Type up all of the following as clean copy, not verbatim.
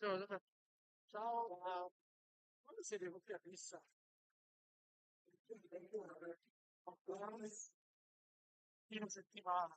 Ciao, ciao, quando siete qui a fissa? Fine settimana.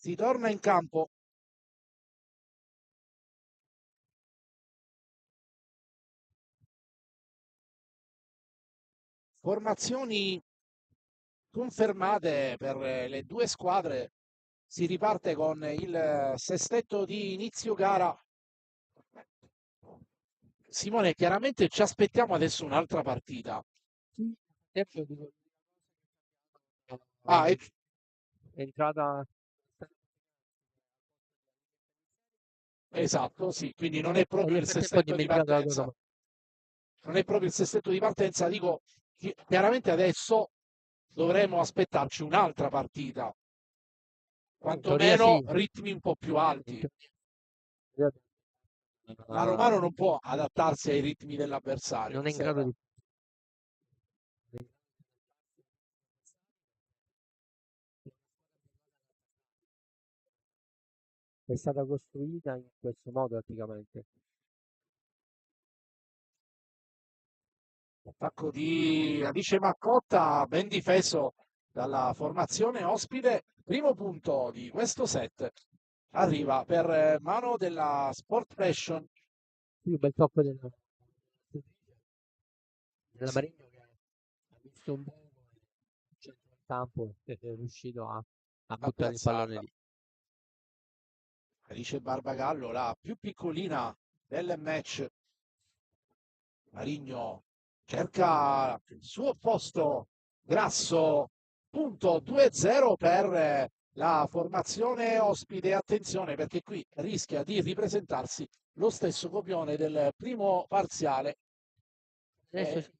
Si torna in campo. Formazioni confermate per le due squadre. Si riparte con il sestetto di inizio gara. Simone, chiaramente ci aspettiamo adesso un'altra partita. Sì, tempo dico, Ah, e- è entrata esatto, sì, quindi non è e proprio nel il frattempo ho sestetto di dimenticato la tua partenza. domanda. Non è proprio il sestetto di partenza, dico, chiaramente adesso dovremo aspettarci un'altra partita, In teoria quantomeno sì, ritmi un po' più in alti. teoria, La Romano non può adattarsi ai ritmi dell'avversario non è in grado stasera. di è stata costruita in questo modo praticamente. Attacco di Alice Maccotta, ben difeso dalla formazione ospite. Primo punto di questo set arriva per mano della Sport Passion. Sì, un bel tocco della Marigno che ha visto un buco in centro del campo e è riuscito a A buttare il pallone piazzarla. lì. Alice Barbagallo, la più piccolina del match. Marigno cerca il suo posto grasso, punto 2-0 per la formazione ospite. Attenzione perché qui rischia di ripresentarsi lo stesso copione del primo parziale. Adesso Eh, sì,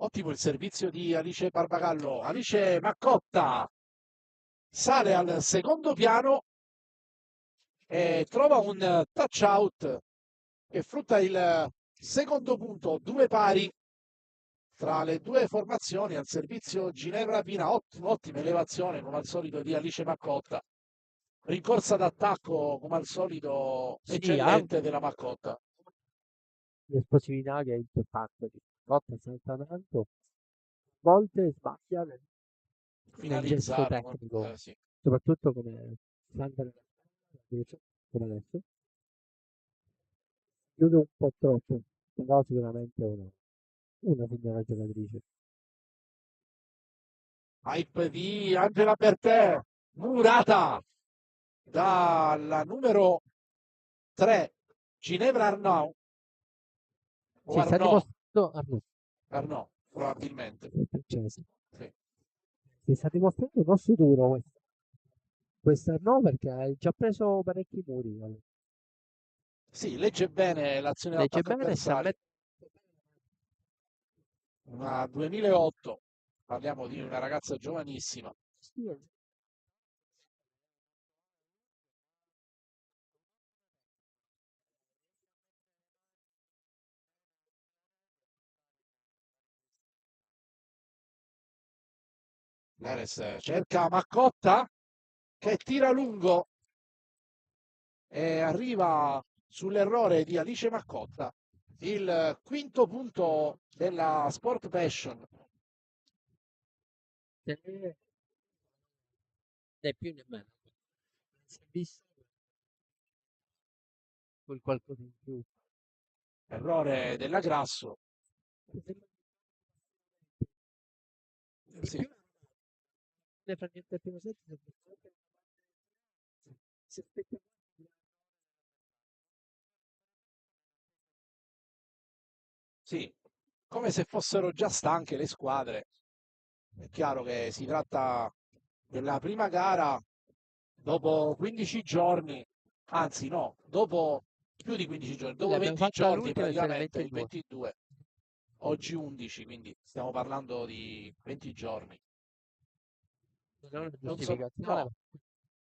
ottimo il servizio di Alice Barbagallo. Alice Maccotta sale al secondo piano e trova un touch out che frutta il secondo punto, due pari tra le due formazioni al servizio Ginevra Pina, ottima elevazione come al solito di Alice Maccotta, rincorsa d'attacco come al solito sì, ha eccellente della Maccotta, l'esplosività che è importante. Lotta senza tanto, a volte sbaglia nel gesto finalizzare, tecnico, sì. soprattutto come Sandra, come adesso. Chiude un po' troppo, però sicuramente è una signora giocatrice. Hype di Angela Bertè, murata dalla numero 3 Ginevra Arnaud o Sì, sta Arnaud, dimostrando, Arnaud, Arnaud probabilmente. è francese, Sì. si sta dimostrando non sicuro questa no perché ha già preso parecchi muri. Sì, legge bene l'azione Legge d'attacco bene, sa avversaria. mettere. Una 2008, parliamo di una ragazza giovanissima. Sì, Neres cerca Maccotta che tira lungo e arriva sull'errore di Alice Maccotta. Il quinto punto della Sport Passion. né più né meno. Si è visto quel qualcosa in più. Errore della Grasso. Di Sì, più nel frangente del primo set si aspetta sì, come se fossero già stanche le squadre. È chiaro che si tratta della prima gara dopo 15 giorni, anzi no, dopo più di 15 giorni, dopo l'abbiamo 20 fatta giorni l'ultima e sono le praticamente, il 22. 22, oggi 11, quindi stiamo parlando di 20 giorni. Non è una Non sono, giustificazione, no, ma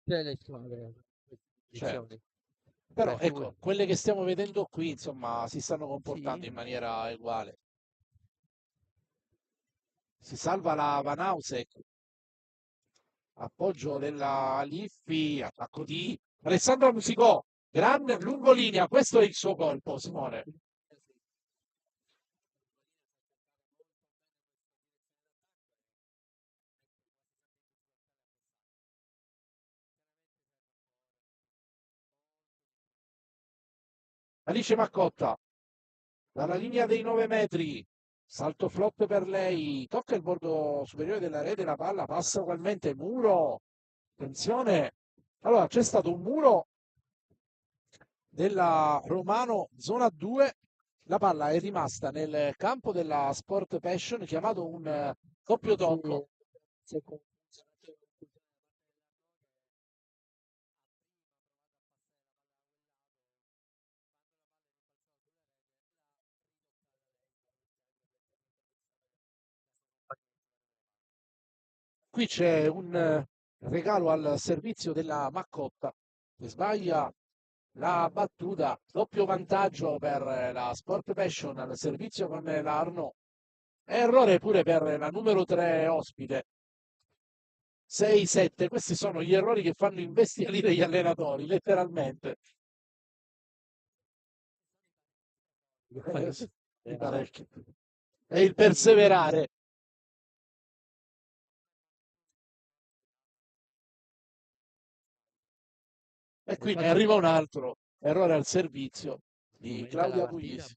tutte le squadre queste certo. condizioni. Però Beh, ecco, quelle che stiamo vedendo qui, insomma, si stanno sì, comportando in maniera uguale. Si salva la Van Ausek, appoggio della Liffi, attacco di Alessandro Musicò, Gran lungolinea, questo è il suo colpo, Simone. Alice Maccotta, dalla linea dei 9 metri, salto flop per lei, tocca il bordo superiore della rete, la palla passa ugualmente, muro, attenzione, allora c'è stato un muro della Romano zona 2, la palla è rimasta nel campo della Sport Passion chiamato un doppio tocco. Qui c'è un regalo al servizio della Maccotta che sbaglia la battuta, doppio vantaggio per la Sport Passion al servizio con la Arnaud. Errore pure per la numero 3 ospite. 6-7, questi sono gli errori che fanno imbestialire gli allenatori, letteralmente. Parecchio. E il perseverare. E qui ne arriva un altro errore al servizio di Claudia Puglisi.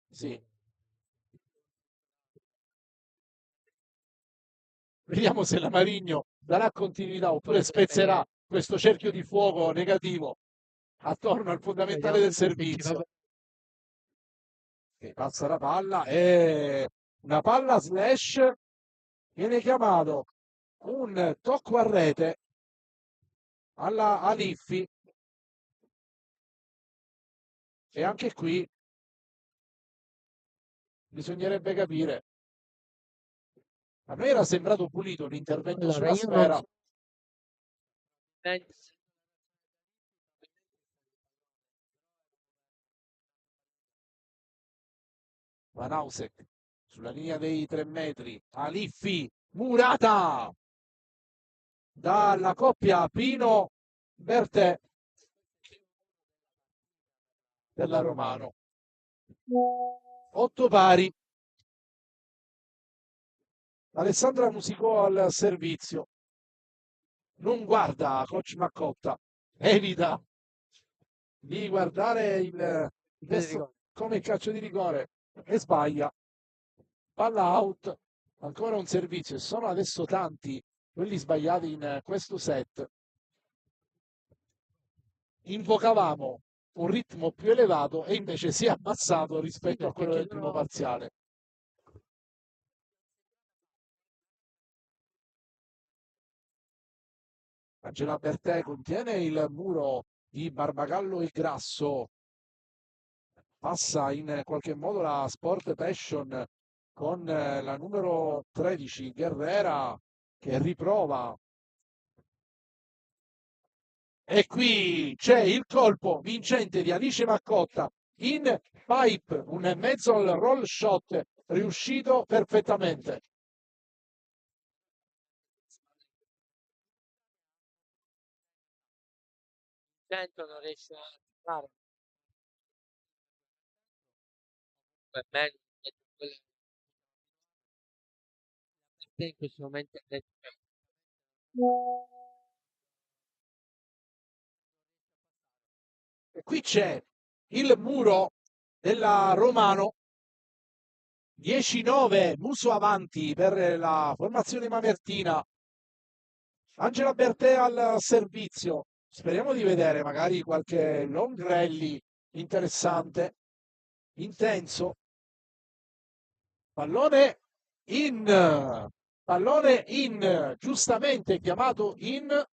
Sì. Vediamo se la Marigno darà continuità oppure spezzerà questo cerchio di fuoco negativo attorno al fondamentale del servizio. Che passa la palla e una palla slash viene chiamato un tocco a rete alla Aliffi e anche qui bisognerebbe capire. A me era sembrato pulito l'intervento sulla sfera. Van Ausek sulla linea dei 3 metri. Aliffi, murata dalla coppia Pino Bertè della Romano. 8 pari. Alessandra Musicò al servizio. Non guarda coach Maccotta, evita di guardare il testo come calcio di rigore e sbaglia. Palla out, ancora un servizio e sono adesso tanti quelli sbagliati in questo set. Invocavamo un ritmo più elevato e invece si è abbassato rispetto a quello del primo parziale. Angela Bertè contiene il muro di Barbagallo e Grasso, passa in qualche modo la Sport Passion con la numero 13 Guerrera che riprova. E qui c'è il colpo vincente di Alice Maccotta in pipe, un mezzo al roll shot riuscito perfettamente. Non riesce a fare. È meglio in questo momento è E qui c'è il muro della Romano 10-9, muso avanti per la formazione mamertina. Angela Bertè al servizio. Speriamo di vedere magari qualche long rally interessante, intenso. Pallone pallone in, giustamente chiamato in,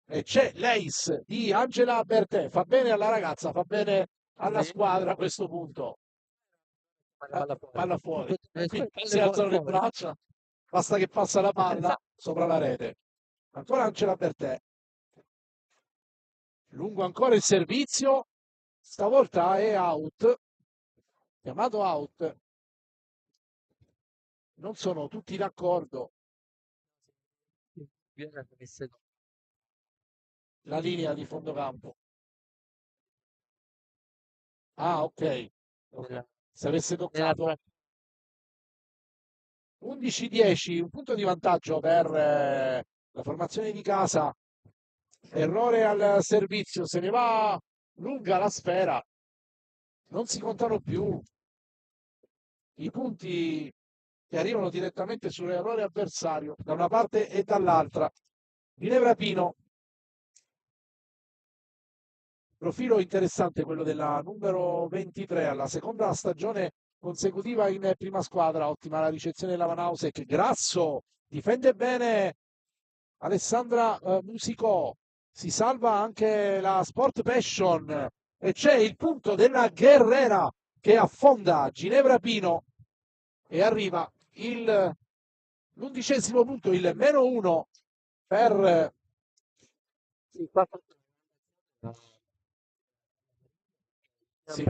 e c'è l'ace di Angela Bertè. Fa bene alla ragazza, fa bene alla squadra a questo punto. Palla fuori. Quindi si alzano le braccia, basta che passa la palla sopra la rete. Ancora Angela Bertè. Lungo ancora il servizio, stavolta è out, chiamato out. Non sono tutti d'accordo. la linea di fondo campo. Ah, ok. Se avesse toccato 11-10, un punto di vantaggio per la formazione di casa. Errore al servizio, se ne va lunga la sfera, non si contano più i punti che arrivano direttamente sull'errore avversario da una parte e dall'altra. Ginevra Pino, profilo interessante quello della numero 23 alla seconda stagione consecutiva in prima squadra, ottima la ricezione della Vanausek, Grasso difende bene Alessandra Musicò, si salva anche la Sport Passion e c'è il punto della Guerrera che affonda Ginevra Pino e arriva l'11° punto, il -1 per Sì, qua sì,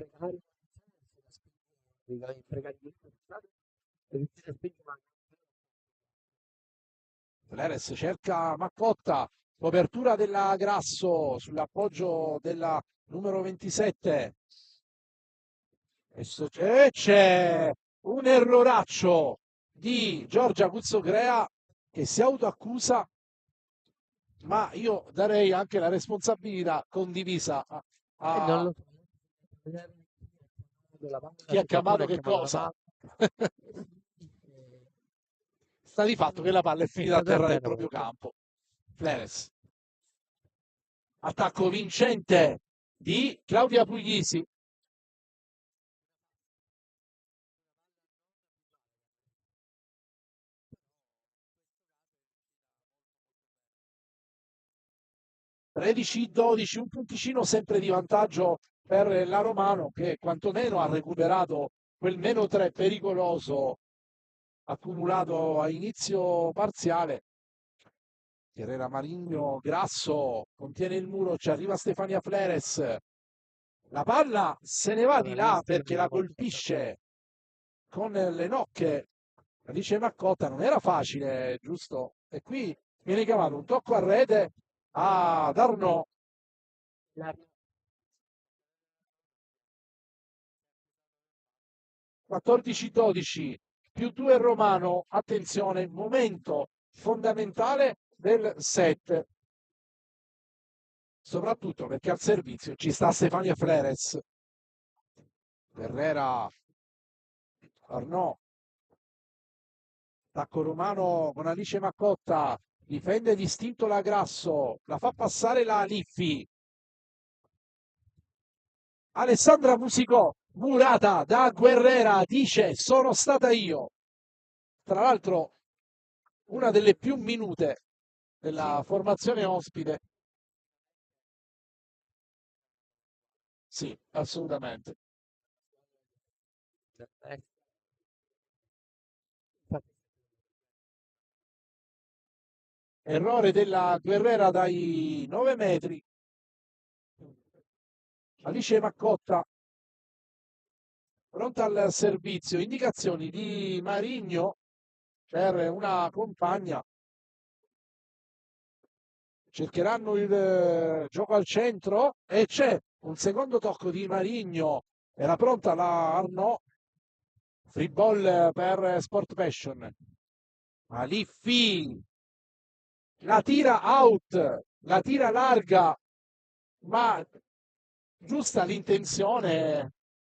Fleres cerca Maccotta, copertura della Grasso sull'appoggio della numero 27. E c'è un erroraccio di Giorgia Cuzzocrea che si autoaccusa, ma io darei anche la responsabilità condivisa non a lo so, chi ha chiamato che cosa. Sta di fatto che la palla è finita a terra nel proprio campo. Fleres. Attacco vincente di Claudia Puglisi. (13-12), un punticino sempre di vantaggio per la Romano che quantomeno ha recuperato quel -3 pericoloso accumulato a inizio parziale. Herrera Marigno, Grasso, contiene il muro, ci arriva Stefania Fleres. La palla se ne va di là perché la colpisce con le nocche. Alice Maccotta, non era facile, giusto? E qui viene chiamato un tocco a rete ad Arnaud. 14-12 più 2 Romano, attenzione, momento fondamentale del set, soprattutto perché al servizio ci sta Stefania Fleres. Herrera, Arnaud, attacco romano con Alice Maccotta, difende distinto la Grasso, la fa passare la Liffi. Alessandra Musicò, murata da Guerrera, dice sono stata io. Tra l'altro una delle più minute della formazione ospite. Sì, assolutamente. Errore della Guerrera dai 9 metri. Alice Maccotta pronta al servizio. Indicazioni di Marigno per una compagna. Cercheranno il gioco al centro e c'è un secondo tocco di Marigno. Era pronta la Arnaud. Free ball per Sport Passion. Maliffi la tira out, la tira larga, ma giusta l'intenzione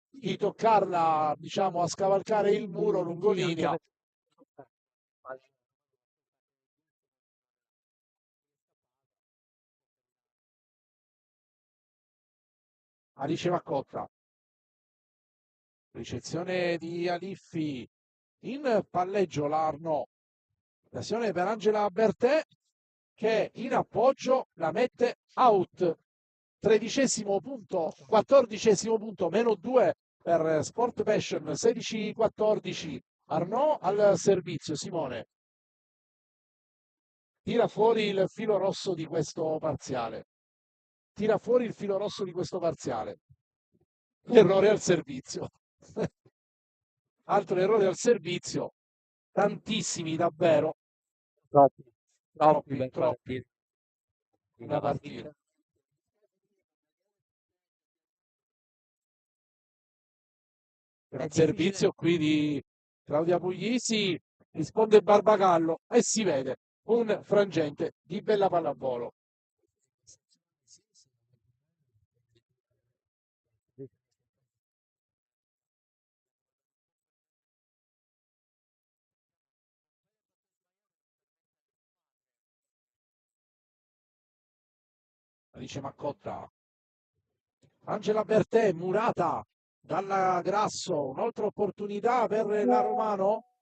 di toccarla, diciamo, a scavalcare il muro lungolinea. Alice Maccotta. Ricezione di Aliffi. In palleggio l'Arno. Occasione per Angela Bertè che in appoggio la mette out. 13° punto, 14° punto, -2 per Sport Passion, 16-14. Arnaud al servizio, Simone. Tira fuori il filo rosso di questo parziale. Tira fuori il filo rosso di questo parziale. Errore al servizio. Altro errore al servizio. Tantissimi davvero. Troppi. Una partita. Il servizio qui di Claudia Puglisi, risponde Barbagallo e si vede un frangente di bella pallavolo. Dice Maccotta. Angela Bertè, murata dalla Grasso, un'altra opportunità per la Romano.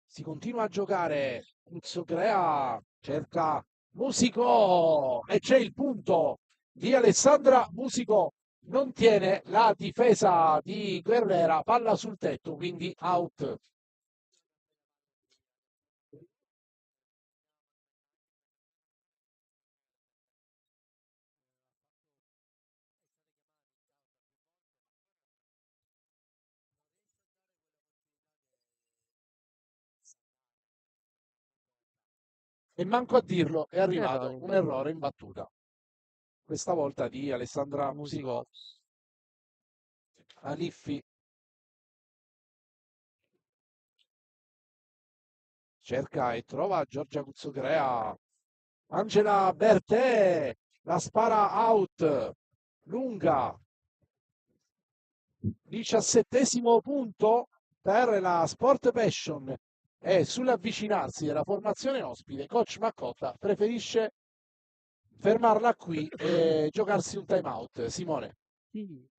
Si continua a giocare, Puzzo crea, cerca Musico e c'è il punto di Alessandra Musico, non tiene la difesa di Guerrera, palla sul tetto, quindi out. E manco a dirlo, è arrivato un errore in battuta. Questa volta di Alessandra Musico. Aliffi cerca e trova Giorgia Cuzzocrea. Angela Bertè la spara out. Lunga. 17° punto per la Sport Passion e sull'avvicinarsi della formazione ospite, coach Maccotta preferisce fermarla qui e giocarsi un time out. Simone. Sì.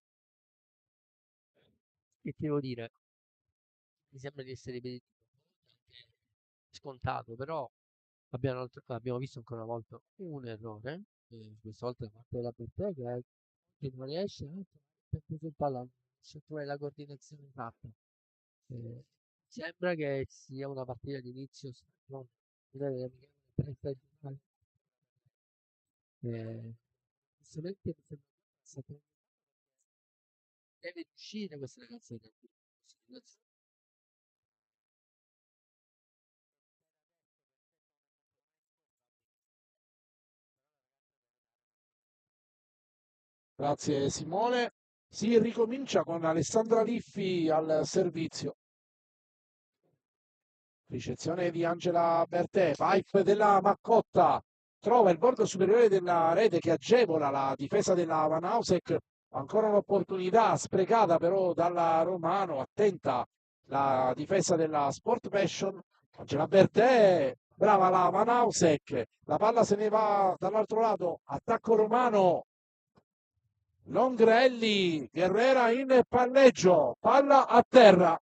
Che ti devo dire? Mi sembra di essere ripetitivo, scontato, però abbiamo visto ancora una volta un errore, questa volta da parte della Bertè che non riesce a mettere sul pallone, a trovare la coordinazione esatta. Sembra che sia una partita di inizio stagione, pre-stagionale. Giustamente mi sembra che deve uscire questa ragazza da situazione. Grazie Simone. Si ricomincia con Alessandra Liffi al servizio. Ricezione di Angela Bertè, pipe della Maccotta, trova il bordo superiore della rete che agevola la difesa della Van Hausek, ancora un'opportunità sprecata però dalla Romano, attenta la difesa della Sport Passion, Angela Bertè, brava la Van Hausek, la palla se ne va dall'altro lato, attacco romano, Longrelli, Guerrera in palleggio, palla a terra.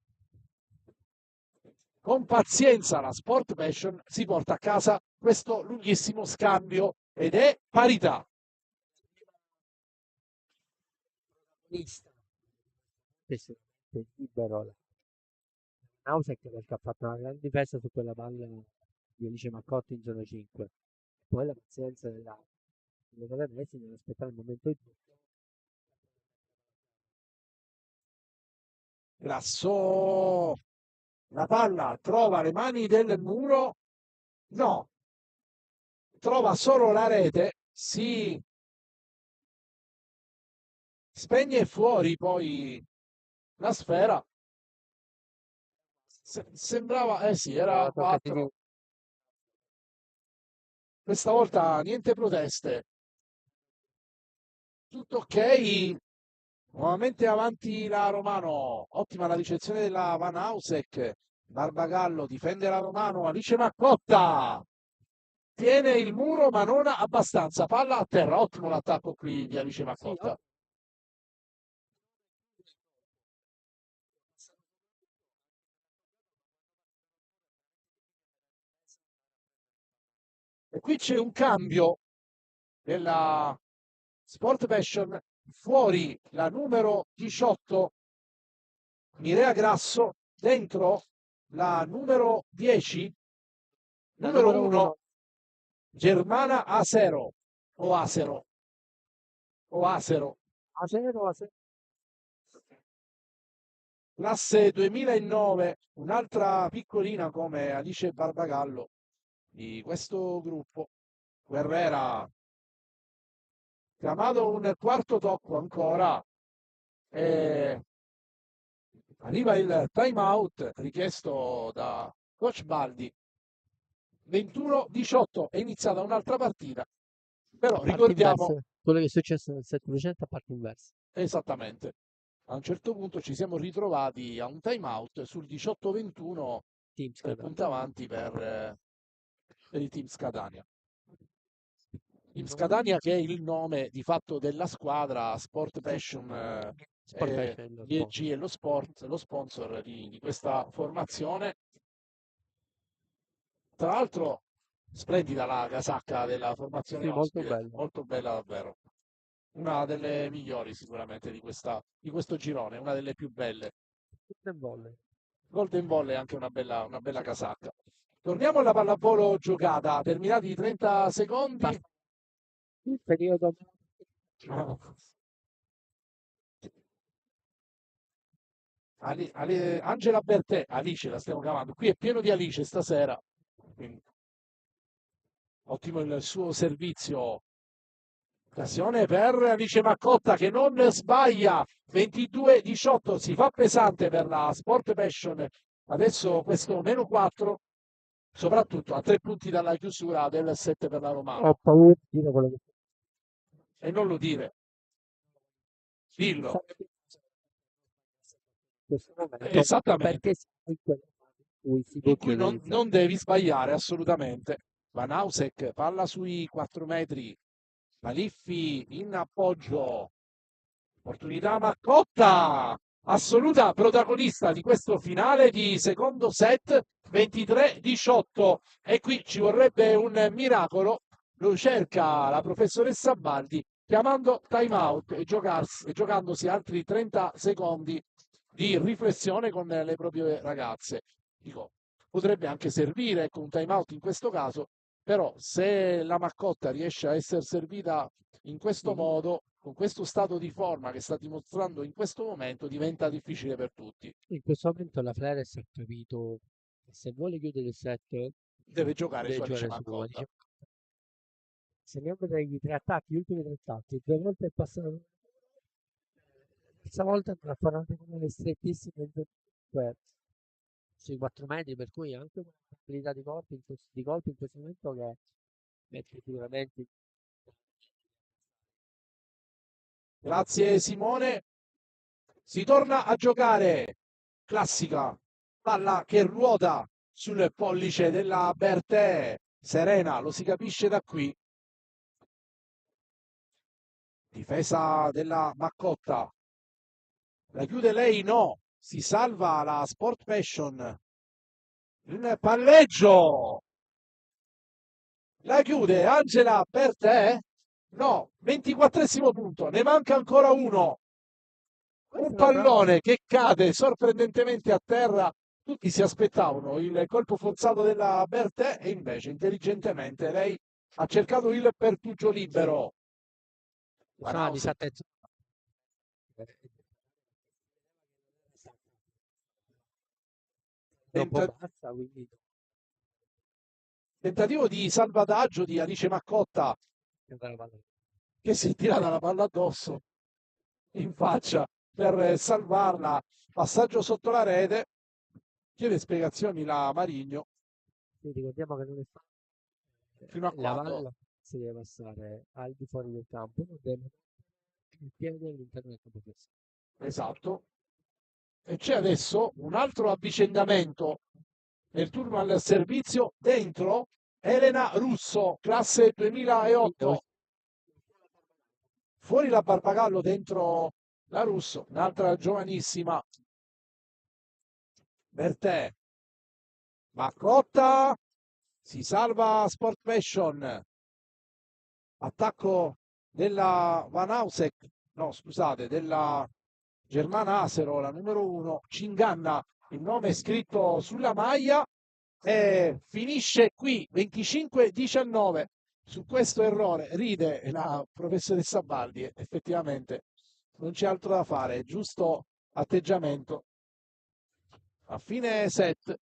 Con pazienza la Sport Passion si porta a casa questo lunghissimo scambio ed è parità. Libero Nausek perché ha fatto una grande difesa su quella palla di Alice Maccotti in zona 5. Poi la pazienza delle canadesi nell'aspettare il momento giusto. Grasso, la palla trova le mani del muro, no, trova solo la rete, si spegne fuori poi la sfera. Sembrava, eh sì, era 4. Questa volta niente proteste. Tutto ok. Nuovamente avanti la Romano. Ottima la ricezione della Van Hausek. Barbagallo difende la Romano. Alice Maccotta. Tiene il muro ma non abbastanza. Palla a terra. Ottimo l'attacco qui di Alice Maccotta. E qui c'è un cambio della Sport Passion. Fuori la numero 18 Mirea Grasso, dentro la numero 10, numero 1, Germana Asero, o Asero, o Asero. Asero. Classe 2009, un'altra piccolina come Alice Barbagallo di questo gruppo. Guerrera, chiamato un quarto tocco ancora, E arriva il time out richiesto da coach Baldi. 21-18 è iniziata un'altra partita, però Parte ricordiamo inversa, quello che è successo nel 7% a parte inversa. esattamente. A un certo punto ci siamo ritrovati a un time out sul 18-21, Team 3 scada. punti avanti per il Team Scadania. Team No, Scadania che è il nome di fatto della squadra, Sport sì, Passion Sport Passion lo BG sponsor. e lo sport, lo sponsor di questa formazione. Tra l'altro, splendida la casacca della formazione Sì, molto ospite, bello. molto bella davvero. Una delle migliori sicuramente di questo girone, una delle più belle. Tutto in volley. Golden Volley è anche una bella Sì. casacca. Torniamo alla pallavolo giocata, terminati i 30 secondi. Basta. Il periodo Angela Bertè, Alice la stiamo chiamando. Qui è pieno di Alice stasera. Quindi, ottimo il suo servizio. Occasione per Alice Maccotta che non sbaglia. 22-18 si fa pesante per la Sport Passion. Adesso questo meno 4, soprattutto a 3 punti dalla chiusura del 7 per la ho Romana. paura di dire quello che E non lo dire, dillo. sta in questo momento, Esattamente. perché siamo in quella fase in cui si può In cui chiudere il non set. devi sbagliare assolutamente. Van Ausek, palla sui 4 metri. Maliffi in appoggio. Opportunità Maccotta, assoluta protagonista di questo finale di secondo set, 23-18. E qui ci vorrebbe un miracolo. Lo cerca la professoressa Baldi chiamando time out e giocandosi altri 30 secondi di riflessione con le proprie ragazze. Dico, potrebbe anche servire con un time out in questo caso, però se la Maccotta riesce a essere servita in questo Sì, modo, con questo stato di forma che sta dimostrando in questo momento, diventa difficile per tutti. in questo momento la Flares ha capito che se vuole chiudere il set Deve giocare su deve Alice giocare su Maccotta. Alice. Se andiamo a vedere i tre attacchi, gli ultimi tre attacchi, due volte è passato. Questa volta andrà a fare anche come le strettissime sui 4 metri, per cui anche una abilità di colpi in questo momento che mette sicuramente Grazie Simone. Si torna a giocare. Classica palla che ruota sul pollice della Bertè. Serena, lo si capisce da qui. Difesa della Maccotta. La chiude lei? No. Si salva la Sport Passion. Il palleggio. La chiude Angela Bertè? No. 24esimo punto. Ne manca ancora uno. Un questa è una pallone che cade sorprendentemente a terra. Tutti si aspettavano il colpo forzato della Bertè e invece intelligentemente lei ha cercato il pertugio libero. Van una Ausek. disattenzionata. Troppo Tenta- bassa, quindi Tentativo di salvataggio di Alice Maccotta andare a palla. che si è tirata la palla addosso in faccia per salvarla. Passaggio sotto la rete. Chiede spiegazioni la Marigno. Sì, ricordiamo che non è fatto. Fino a La quando? palla si deve passare al di fuori del campo, non deve mettere il piede all'interno del campo avversario. Esatto. E c'è adesso un altro avvicendamento nel turno al servizio dentro Elena Russo, classe Quindi 2008. Fuori la Barbagallo, dentro la Russo, un'altra giovanissima. Bertè, Maccotta, si salva Sport Passion. Attacco della Van Ausek, no scusate, della Germana Asero, la numero 1, ci inganna il nome scritto sulla maglia e finisce qui 25-19. Su questo errore ride la professoressa Baldi, effettivamente non c'è altro da fare, è giusto atteggiamento. A fine set,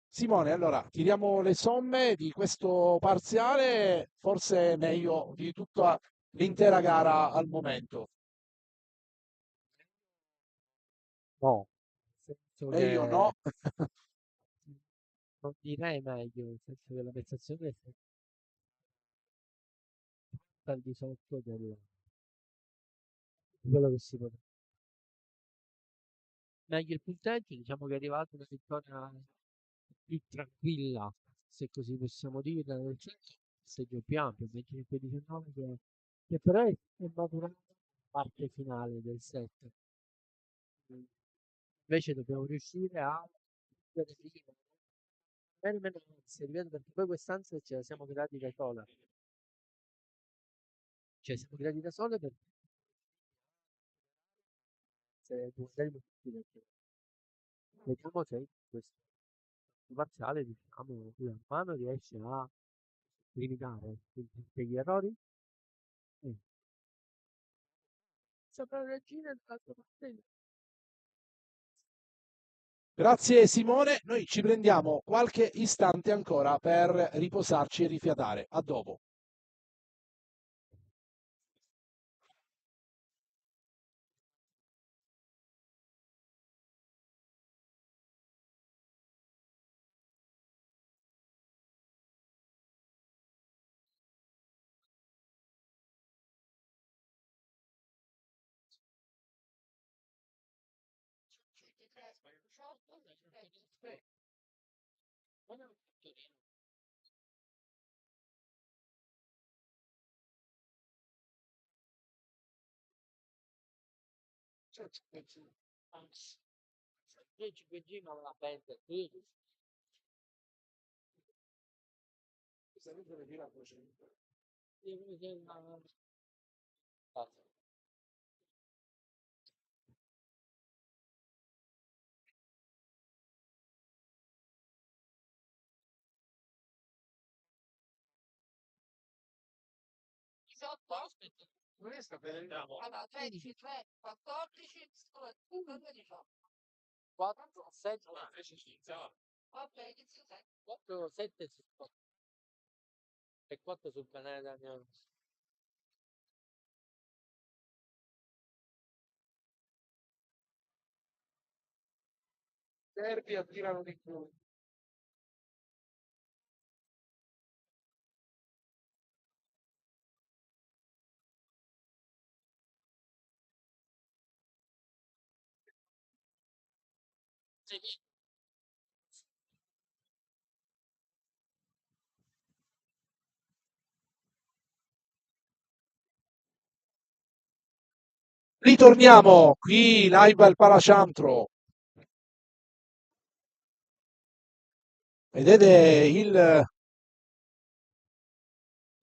Simone, allora tiriamo le somme di questo parziale, forse meglio di tutta l'intera gara al momento. No, nel senso E io no. che non direi meglio, nel senso che la prestazione è stata al di sotto di quello che si poteva. Meglio il punteggio, diciamo che è arrivata una vittoria più tranquilla, se così possiamo dire, nel seggio più ampio, 25-19, che però è maturata la parte finale del set. Invece dobbiamo riuscire a chiudere prima. Meno meno ansia, ripeto, perché poi quest'ansia ce la siamo creati da sola. Cioè, siamo creati da sole perché se guarderemo tutti perché vediamo se in questo parziale, diciamo, la mano riesce a limitare gli errori. Mm. Sopra la regina dall'altra parte. Grazie Simone, noi ci prendiamo qualche istante ancora per riposarci e rifiatare. A dopo. Io 5G ma la pensa, sì. Io mi sembra una- Allora, 13, 3, 14, 4, 7, 4, 7 e 4 sul canale Damiano. Servi attirano di più. Ritorniamo qui live al Palacantro. Vedete il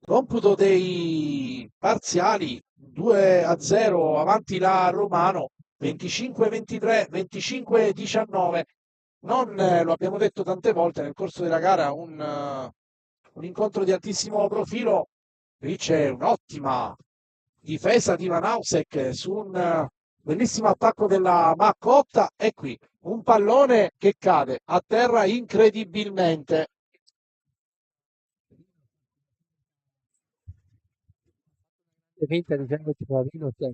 computo dei parziali 2-0 avanti la Romano, 25-23, 25-19. Non lo abbiamo detto tante volte nel corso della gara, un incontro di altissimo profilo. Qui c'è un'ottima difesa di Van Ausek su un bellissimo attacco della Maccotta e qui un pallone che cade a terra incredibilmente. Finta dicendo che Pavino c'è.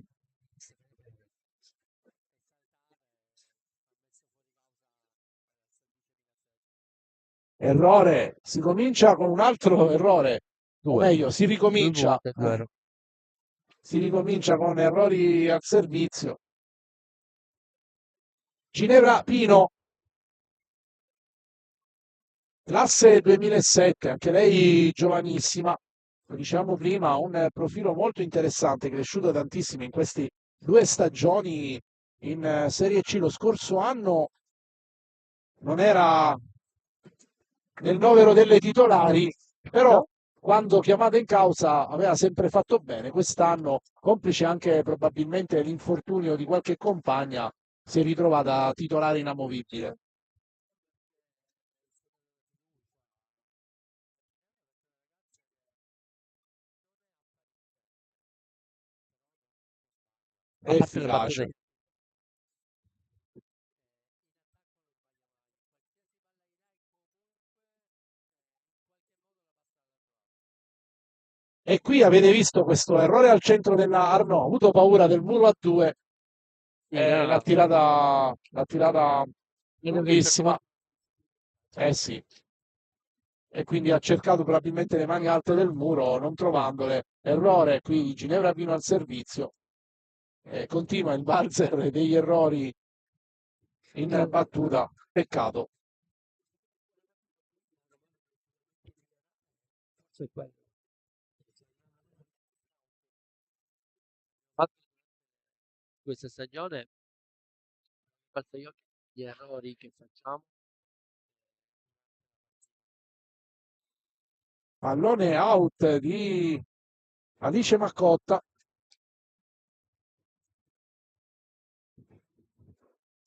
Errore, si comincia con un altro errore, o Due, meglio, si due ricomincia, volte, due errori. si ricomincia con errori al servizio. Ginevra Pino, classe 2007, anche lei giovanissima, lo diciamo prima, un profilo molto interessante, cresciuto tantissimo in queste 2 stagioni in Serie C. Lo scorso anno non era nel novero delle titolari, però No? quando chiamata in causa aveva sempre fatto bene. Quest'anno, complice anche probabilmente l'infortunio di qualche compagna, si è ritrovata titolare inamovibile. È A parte le efficace. battute. E qui avete visto questo errore al centro della Arnaud, ha avuto paura del muro a 2 Sì, no, l'ha tirata vedo che lunghissima. Eh sì, e quindi ha cercato probabilmente le mani alte del muro, non trovandole. Errore qui, Ginevra Pino al servizio. Continua il valzer degli errori in battuta. Peccato. c'è quello. Infatti, questa stagione, guarda io gli errori che facciamo, Pallone out di Alice Maccotta.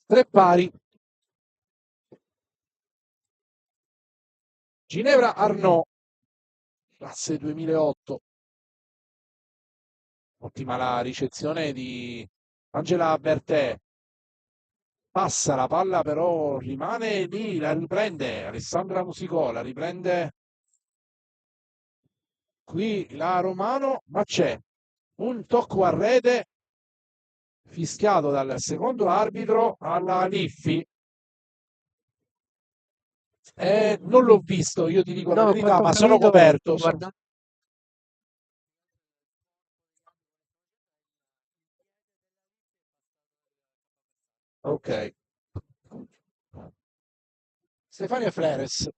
Tre pari. Ginevra Arnaud, classe 2008. Ottima la ricezione di Angela Bertè. Passa la palla, però rimane lì, la riprende Alessandra Musicò, la riprende qui la Romano, ma c'è un tocco a rete fischiato dal secondo arbitro alla Liffi. Non l'ho visto, io ti dico la no, verità, quanto ho ma sono capito, coperto. guarda, Ok. Stefania Fleres.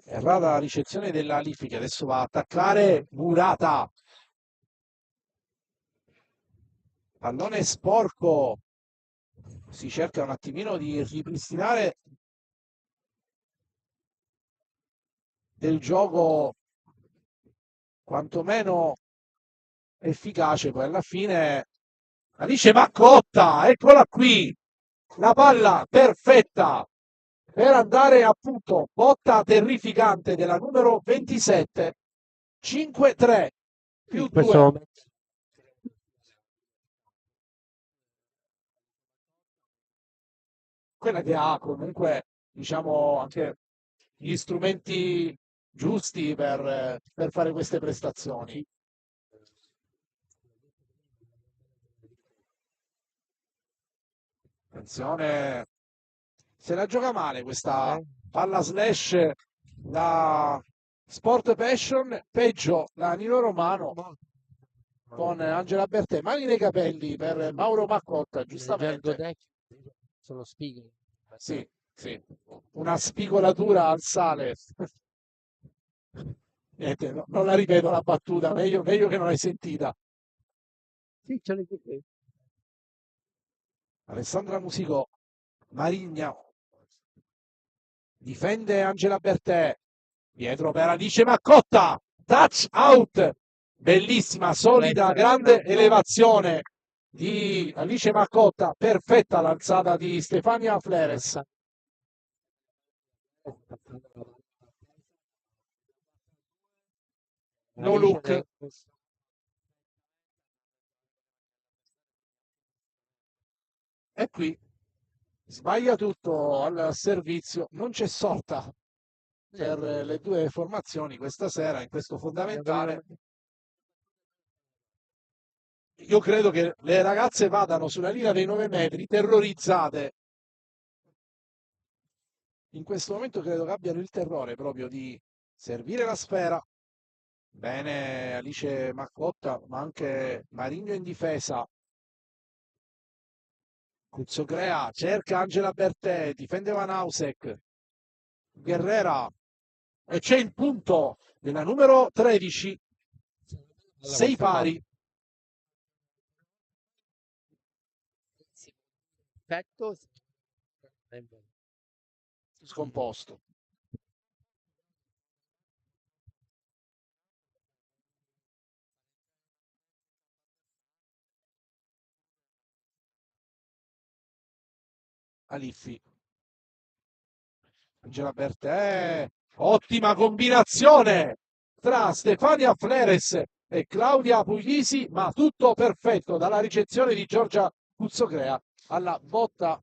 Errata la ricezione della Liffi che adesso va a attaccare Murata. Pallone sporco. Si cerca un attimino di ripristinare del gioco quantomeno efficace. Poi alla fine Alice Maccotta, eccola qui, la palla perfetta per andare appunto botta terrificante della numero 27, 5-3 più in questo 2. momento Quella che ha comunque, diciamo, anche gli strumenti giusti per fare queste prestazioni. Attenzione, se la gioca male questa eh, palla slash da Sport Passion, peggio la Nino Romano molto, con Angela Bertè. Mani nei capelli per Mauro Maccotta, nel gergo giustamente. tecnico sono spigoli. Sì, sì, una spigolatura al sale. Niente, non la ripeto la battuta, meglio che non l'hai sentita. Sì, ce l'hai qui. Alessandra Musicò, Marigna, difende Angela Bertè, dietro per Alice Maccotta, touch out, bellissima, solida, grande elevazione di Alice Maccotta, perfetta l'alzata di Stefania Fleres. No Alice look, nel- e qui sbaglia tutto al servizio, non c'è sorta per le due formazioni questa sera in questo fondamentale. Io credo che le ragazze vadano sulla linea dei 9 metri terrorizzate. In questo momento credo che abbiano il terrore proprio di servire la sfera. Bene Alice Maccotta, ma anche Marigno in difesa. Cuzzocrea cerca Angela Bertè, difende Van Ausek. Guerrera e c'è il punto della numero 13. Sei pari. Perfetto. Scomposto. Aliffi. Angela Bertè. Ottima combinazione tra Stefania Fleres e Claudia Puglisi, ma tutto perfetto dalla ricezione di Giorgia Cuzzocrea alla botta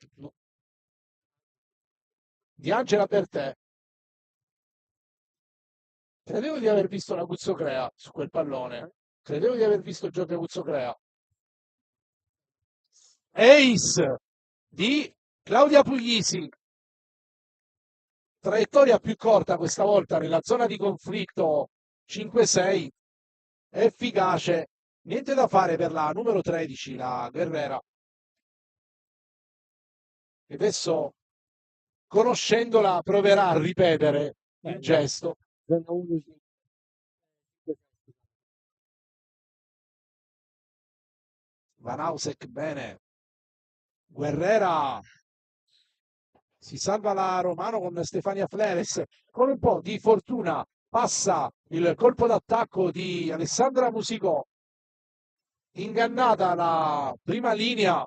di Angela Bertè. Credevo di aver visto la Cuzzocrea su quel pallone. Credevo di aver visto Giorgia Cuzzocrea. ace di Claudia Puglisi. Traiettoria più corta questa volta nella zona di conflitto 5-6, efficace, niente da fare per la numero 13, la Guerrera. E adesso, conoscendola, proverà a ripetere il gesto. Zona 1, sì. Van Ausek bene. Guerrera si salva la Romano con Stefania Fleres. Con un po' di fortuna passa il colpo d'attacco di Alessandra Musicò. Ingannata la prima linea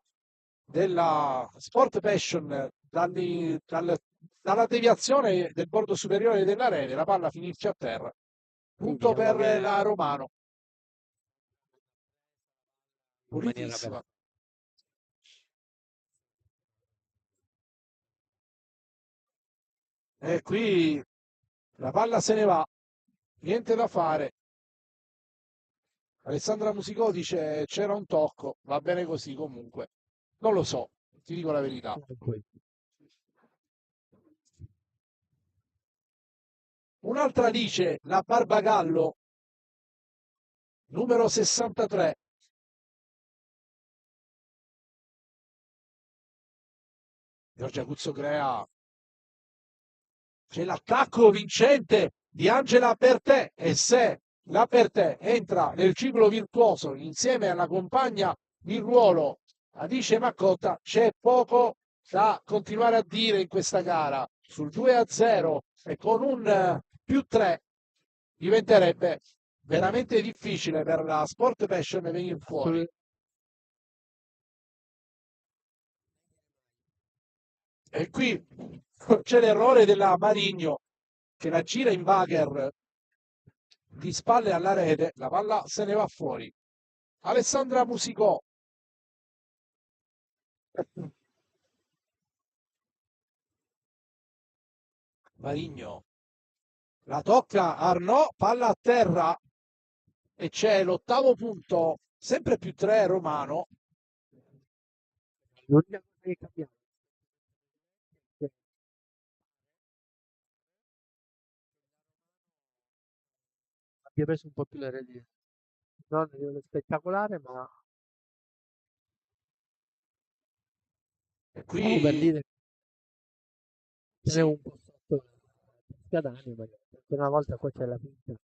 della Sport Passion dalla deviazione del bordo superiore della rete, la palla finisce a terra. Punto Diciamo per che la Romano. in maniera Pulitissima. E qui la palla se ne va, niente da fare. Alessandra Musicò dice c'era un tocco, va bene così comunque. Non lo so, ti dico la verità. Un'altra dice la Barbagallo, numero 63. Giorgia Cuzzo crea. C'è l'attacco vincente di Angela Bertè e se la Bertè entra nel ciclo virtuoso insieme alla compagna di ruolo Adice Maccotta, c'è poco da continuare a dire in questa gara. Sul 2-0 e con un più 3 diventerebbe veramente difficile per la Sport Passion venire fuori. E qui c'è l'errore della Marigno che la gira in bagger di spalle alla rete, la palla se ne va fuori. Alessandra Musicò. Marigno la tocca Arnaud, palla a terra e c'è l'ottavo punto, sempre più 3 Romano. l'unica cosa che cambiamo è che abbia preso un po' più le redini. Non a livello spettacolare, ma E stavo per qui dire che è sì, un po' sotto la Scadanio, ma ancora una volta qua c'è la finta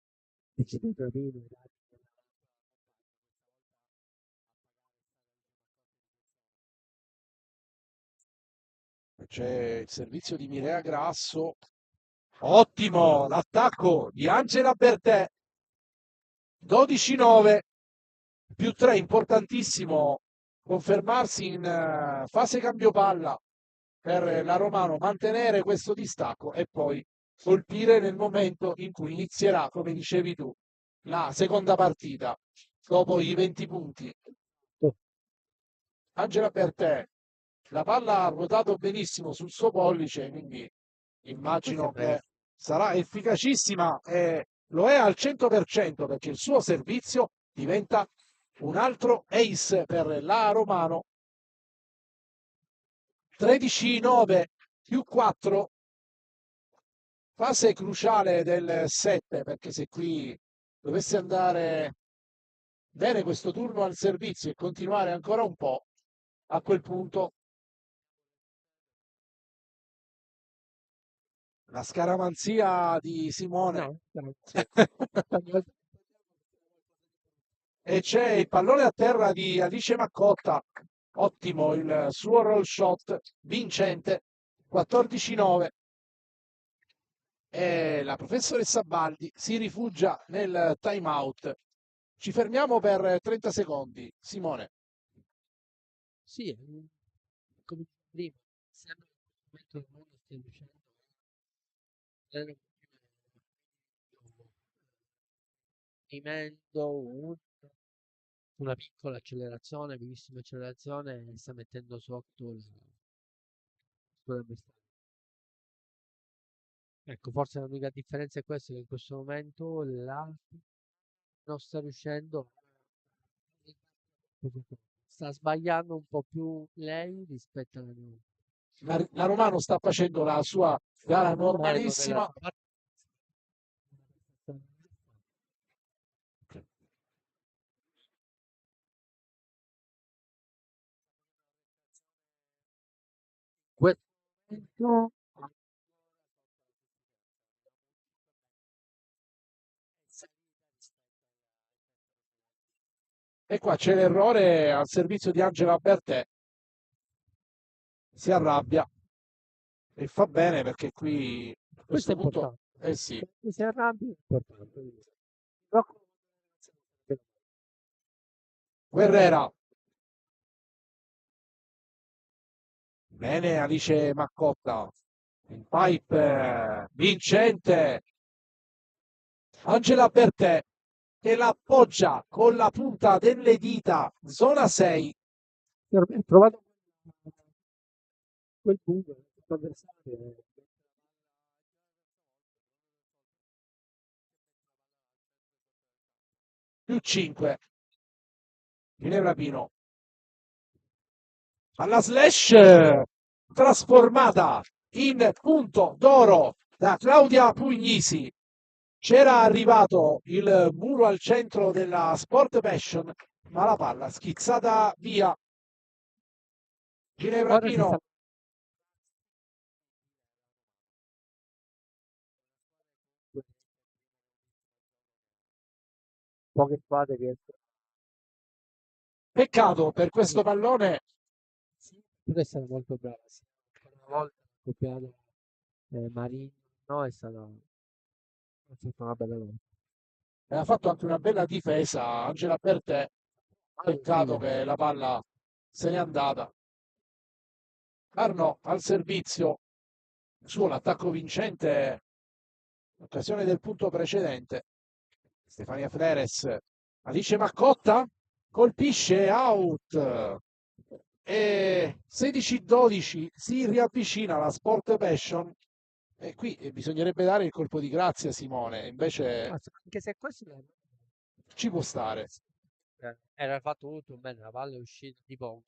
di Cittadino. c'è il servizio di Mirea Grasso. Ottimo l'attacco di Angela Bertè. 12-9 più 3, importantissimo confermarsi in fase cambio palla per la Romano, mantenere questo distacco e poi colpire nel momento in cui inizierà, come dicevi tu, la seconda partita dopo i 20 punti. Angela Bertè, la palla ha ruotato benissimo sul suo pollice, quindi immagino che sarà efficacissima e lo è al 100% perché il suo servizio diventa un altro ace per la Romano. 13-9 più 4, fase cruciale del 7 perché se qui dovesse andare bene questo turno al servizio e continuare ancora un po', a quel punto la scaramanzia di Simone. No, E c'è il pallone a terra di Alice Maccotta. Ottimo il suo roll shot vincente. 14-9. E la professoressa Baldi si rifugia nel time out. Ci fermiamo per 30 secondi. Simone. sì, come prima, sembra che in questo momento il mondo stia riuscendo a prendere una piccola accelerazione, brevissima accelerazione, e sta mettendo sotto la bestia. Ecco, forse l'unica differenza è questa, che in questo momento la non sta riuscendo a sta sbagliando un po' più lei rispetto alla mia. La Romano sta facendo la sua gara normalissima. Questo E qua c'è l'errore al servizio di Angela Bertè. Si arrabbia e fa bene perché qui a questo questo è punto, importante. eh sì, Se si arrabbia è importante. Però Guerrera. Bene Alice Maccotta. Il pipe vincente. Angela Bertè che l'appoggia con la punta delle dita, zona 6, ho trovato quel punto, questo avversario. più 5. Ginevra Pino. Alla slash trasformata in punto d'oro da Claudia Puglisi. C'era arrivato il muro al centro della Sport Passion, ma la palla schizzata via. Ginevra Ora si sta Pino. poche squadre riescono. Peccato per questo pallone. Sì, però è stata molto brava. Sì. Ancora una volta ha copiato Marini, no, è stata una bella lotta. Ha fatto anche una bella difesa Angela Bertè. Peccato che la palla se n'è andata. Arno al servizio sull'attacco vincente, occasione del punto precedente. Stefania Fleres, Alice Maccotta colpisce out e 16-12 si riavvicina la Sport Passion e qui bisognerebbe dare il colpo di grazia a Simone, invece Anche se questo ci può stare. era fatto tutto bene, la palla è uscita tipo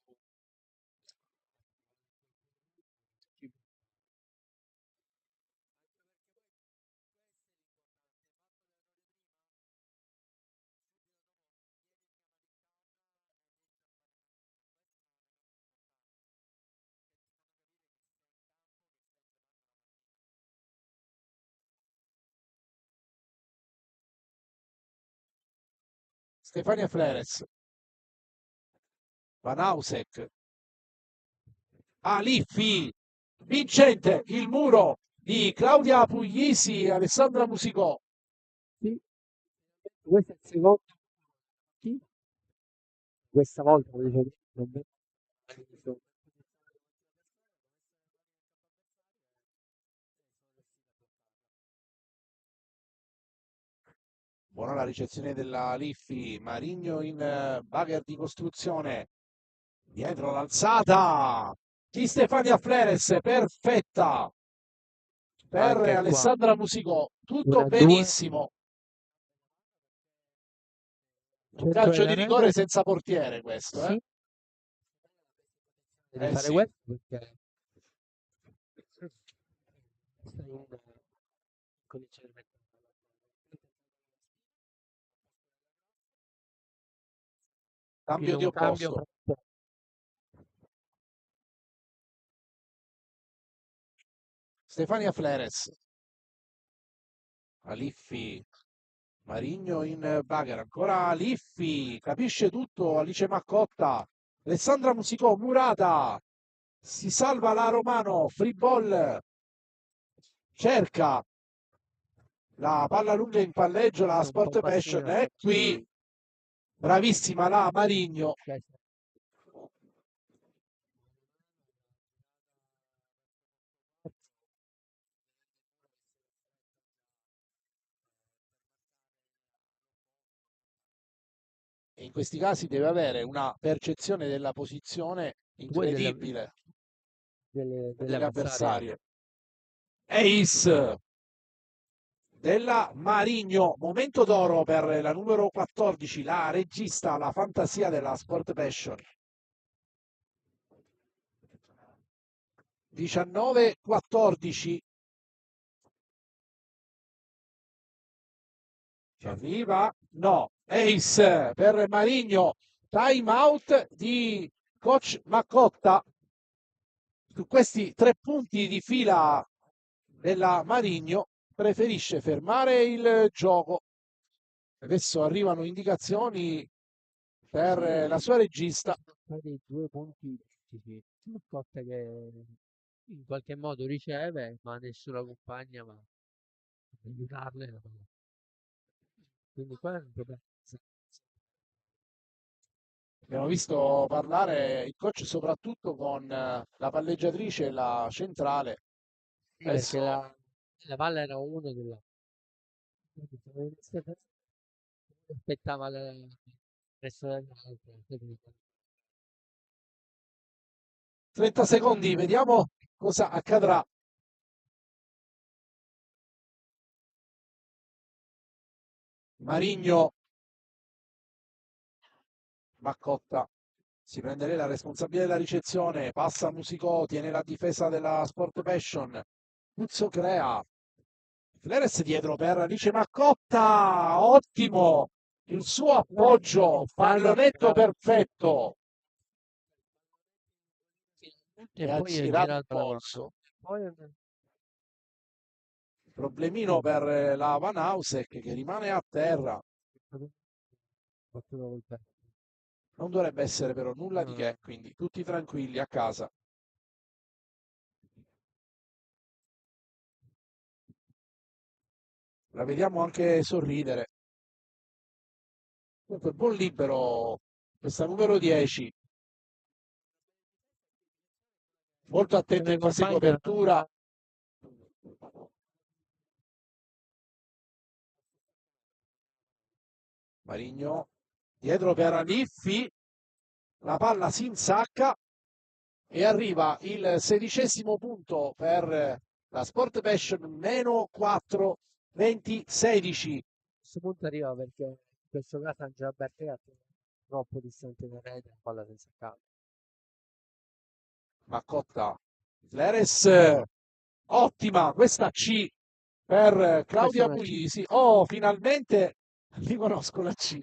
Stefania Fleres, Van Ausek, Aliffi, vincente il muro di Claudia Puglisi e Alessandra Musicò. sì, questo è il secondo sì, questa volta come dicevo, non vedo all'inizio. Buona la ricezione della Liffi, Marigno in bagger di costruzione, dietro l'alzata di Stefania Fleres, perfetta per Anche qua Alessandra Musicò, tutto 1-2, benissimo. Un cerco calcio della di rigore rete, senza portiere questo, eh? sì, di Eh fare sì. questo perché sei un comincia a mettere Cambio quindi di un cambio opposto. Stefania Fleres, Aliffi, Marigno in bagger, ancora Liffi, capisce tutto, Alice Maccotta, Alessandra Musicò, Murata, si salva la Romano, free ball, cerca la palla lunga in palleggio, la un po' Sport Passion, bassina. è qui, bravissima la Marigno, e in questi casi deve avere una percezione della posizione Due incredibile delle delle avversarie. avversarie. Ace della Marigno, momento d'oro per la numero 14, la regista, la fantasia della Sport Passion. 19-14. Ci arriva? No. Ace per Marigno. Time out di coach Maccotta. Su questi 3 punti di fila della Marigno preferisce fermare il gioco. Adesso arrivano indicazioni per la sua regista. Dei 2 punti identici. Cotta che in qualche modo riceve, ma nessuno accompagna, ma per aiutarle. Quindi qua è un problema. Abbiamo visto parlare il coach soprattutto con la palleggiatrice e la centrale. Sì, perché Adesso la palla era uno della... Aspettava il resto dell'altro. 30 secondi, vediamo cosa accadrà. Marigno, Maccotta si prende lei la responsabilità della ricezione, passa a Musicò, tiene la difesa della Sport Passion. Puzzo crea. Fleres dietro per Alice Maccotta, ottimo il suo appoggio, pallonetto perfetto. E E ha poi è girato il girato la mano. polso. Poi Problemino per la Van Hausek che rimane a terra. battuto col petto. Non dovrebbe essere però nulla di che, No, quindi tutti tranquilli a casa. La vediamo anche sorridere. Comunque, buon libero, questa numero 10, molto attenta come in fase di compagna copertura. Marigno dietro per Aniffi, la palla si insacca e arriva il 16° punto per la Sport Passion, meno 4, 20-16. a questo punto arriva perché in questo caso Angela Bertè è troppo distante da rete, la palla senza campo. Maccotta, Fleres, ottima questa C per Questa è Claudia una C. Puglisi. Oh, finalmente riconosco la C.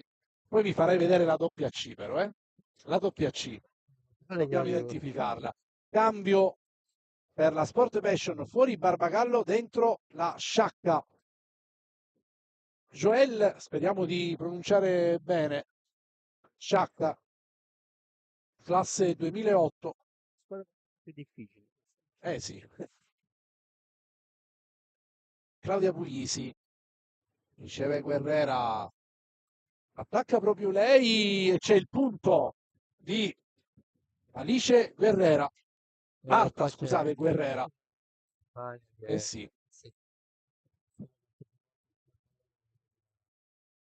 Poi vi farei vedere la doppia C però, eh? La doppia C. Dobbiamo identificarla. Cambio per la Sport Passion fuori Barbagallo, dentro la Sciacca. Joel, speriamo di pronunciare bene. Sciacca, classe 2008. Squadra più difficile. Eh sì. Claudia Puglisi riceve Guerrera, attacca proprio lei e c'è il punto di Alice Guerrera. Marta, Qua c'è scusate, Guerrera. Eh che sì, sì,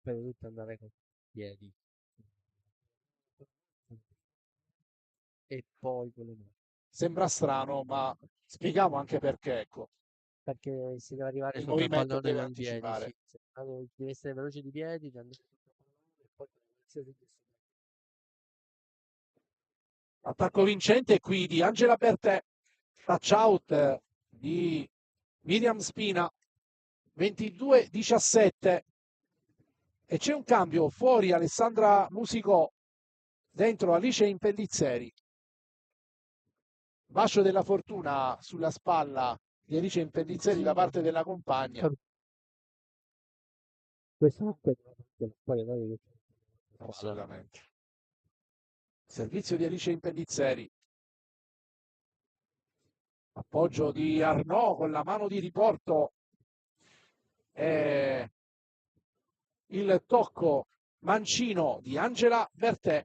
per tutto andare con i piedi e poi con le mani. sembra strano, ma spieghiamo anche perché, ecco. Perché si deve arrivare Il sopra il movimento pallone deve con i piedi, anticipare. sì. Deve essere veloce di piedi, di andare sotto il pallone e poi qualsiasi gesto. Attacco vincente qui di Angela Bertè, touch out di Miriam Spina, 22-17. E c'è un cambio fuori Alessandra Musicò, dentro Alice Impellizzeri. Bacio della fortuna sulla spalla di Alice Impellizzeri da parte della compagna. Questo non è poi noi Assolutamente. Servizio di Alice Impellizzeri. Appoggio di Arnaud con la mano di riporto. E il tocco mancino di Angela Bertè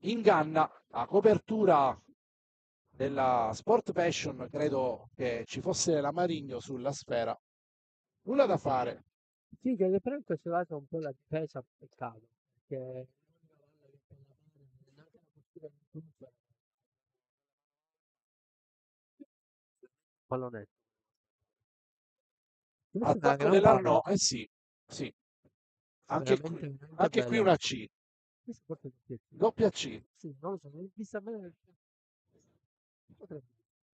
inganna la copertura della Sport Passion. Credo che ci fosse la Marigno sulla sfera. Nulla da fare. sì, che però in questo caso un po' la difesa peccato, perché l'unica palla che può andare, non è neanche la postura di tutto, pallonetto. Questa è una Attacco gran palla, dell'Arnaud, eh sì, sì. veramente, veramente Anche qui bella. una C, Questa forse è più. doppia C. Sì, non lo so, non l'ho vista bene. Potrebbe.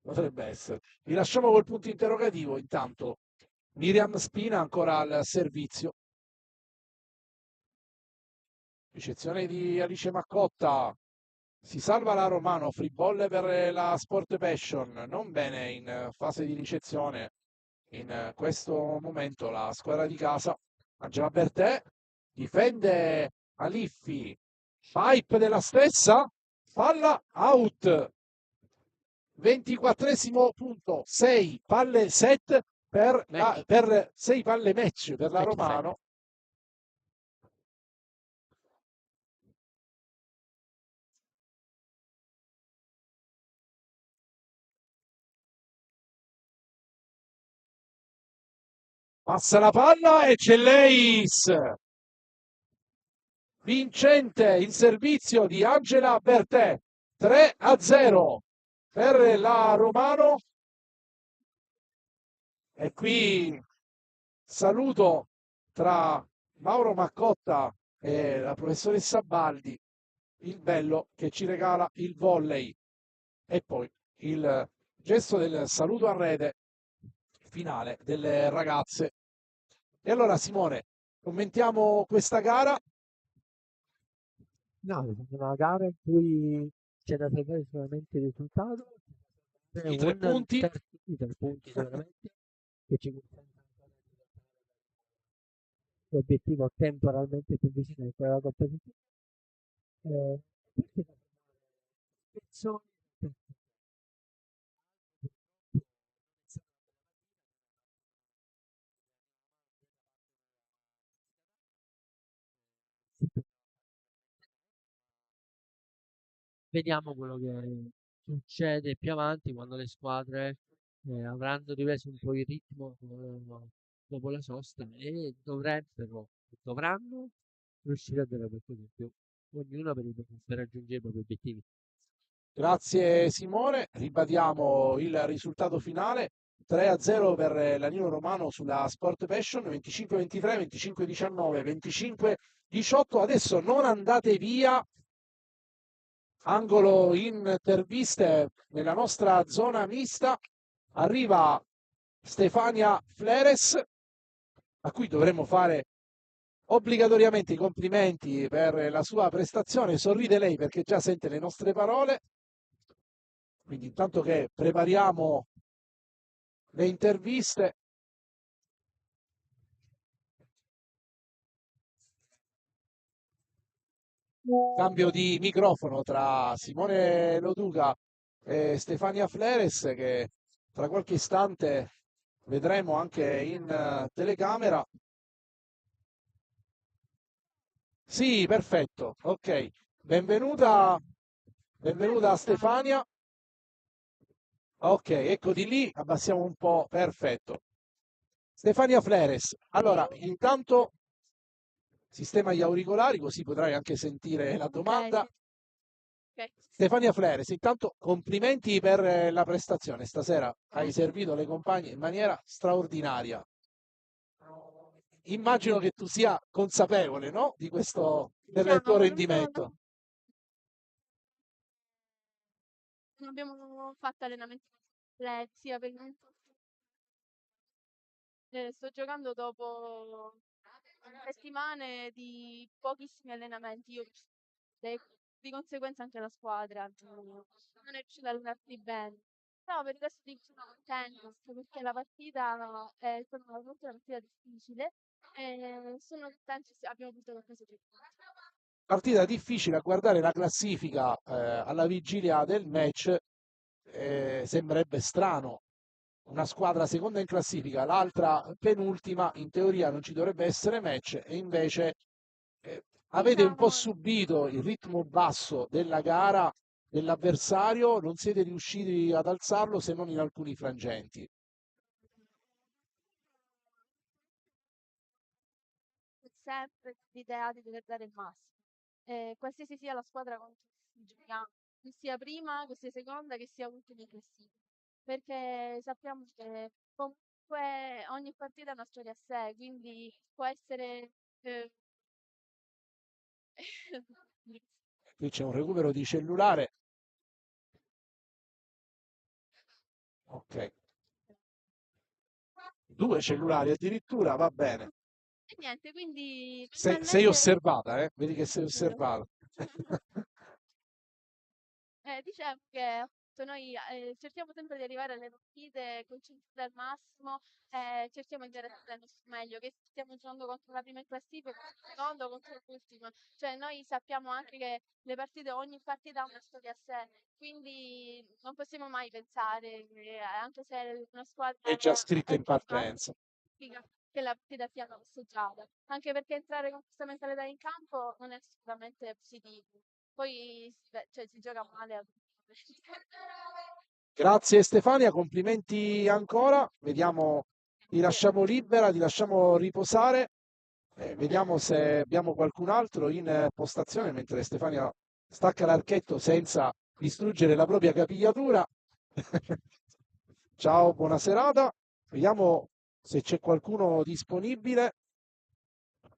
potrebbe essere. Vi lasciamo col punto interrogativo, intanto Miriam Spina ancora al servizio. Ricezione di Alice Maccotta. Si salva la Romano, free ball per la Sport Passion. Non bene in fase di ricezione in questo momento la squadra di casa. Angela Bertè difende Aliffi. Pipe della stessa. Palla out. 24esimo punto. 6 palle set Match, per 6 palle match per la match set. Romano. Passa la palla e c'è l'Ace. Vincente il servizio di Angela Bertè. 3-0 per la Romano. E qui saluto tra Mauro Maccotta e la professoressa Baldi, il bello che ci regala il volley e poi il gesto del saluto a rete finale delle ragazze. E allora Simone, commentiamo questa gara. No, è una gara in cui c'è da salvare sicuramente il risultato, c'è I 3 punti. i 3 punti sicuramente, che ci consentono ancora di lottare per l'obiettivo temporalmente più vicino di quella competizione. Questo è da salvare spezzoni per vediamo quello che succede più avanti quando le squadre avranno ripreso un po' il ritmo dopo la sosta e dovranno riuscire a dare qualcosa in più, ognuno per raggiungere i propri obiettivi. Grazie Simone, ribadiamo il risultato finale 3-0 per l'Aniolo Romano sulla Sport Passion 25-23, 25-19, 25-18. Adesso non andate via, angolo interviste nella nostra zona mista. Arriva Stefania Fleres, a cui dovremmo fare obbligatoriamente i complimenti per la sua prestazione. Sorride lei perché già sente le nostre parole. Quindi intanto che prepariamo le interviste, cambio di microfono tra Simone Loduca e Stefania Fleres che tra qualche istante vedremo anche in telecamera. Sì, perfetto, ok. Benvenuta, benvenuta Stefania. Ok, ecco di lì, abbassiamo un po', perfetto. Stefania Fleres, allora intanto sistema gli auricolari così potrai anche sentire la Ok, domanda. sì. Ok. Stefania Fleres, intanto complimenti per la prestazione. Stasera hai Grazie. servito le compagne in maniera straordinaria. Immagino che tu sia consapevole, no? Di questo, del tuo Diciamo, rendimento. non abbiamo fatto allenamenti complessi, sto giocando dopo settimane di pochissimi allenamenti. E di conseguenza anche la squadra non è riuscita ad allenarsi bene. Però per il resto sono contenta perché la partita è stata molto una partita difficile e sono contenta che abbiamo vinto qualcosa di più. Partita difficile a guardare la classifica alla vigilia del match, sembrerebbe strano. Una squadra seconda in classifica, l'altra penultima, in teoria non ci dovrebbe essere match e invece avete un po' Diciamo, subito il ritmo basso della gara dell'avversario, non siete riusciti ad alzarlo se non in alcuni frangenti. sempre l'idea di dover dare il massimo. Qualsiasi sia la squadra contro cui giochiamo, che sia prima, che sia seconda, che sia ultima in classifica. Perché sappiamo che comunque ogni partita ha una storia a sé, quindi può essere... eh, Qui c'è un recupero di cellulare. Ok. 2 cellulari addirittura, va bene. E niente, quindi Sei finalmente... osservata, eh? Vedi che sei Vero. osservata. Dicevo che appunto, noi cerchiamo sempre di arrivare alle partite concentrate al massimo, cerchiamo di dare sempre il nostro meglio, che stiamo giocando contro la prima in classifica, contro il secondo, contro l'ultima. Cioè noi sappiamo anche che le partite, ogni partita ha una storia a sé, quindi non possiamo mai pensare che anche se una squadra È già scritto è in più forte, partenza. significa che la partita sia passeggiata. Anche perché entrare con questa mentalità in campo non è assolutamente positivo. Poi cioè, si gioca male a Grazie Stefania, complimenti ancora. Vediamo, ti lasciamo libera, ti lasciamo riposare. Vediamo se abbiamo qualcun altro in postazione mentre Stefania stacca l'archetto senza distruggere la propria capigliatura. Ciao, buona serata. Vediamo se c'è qualcuno disponibile.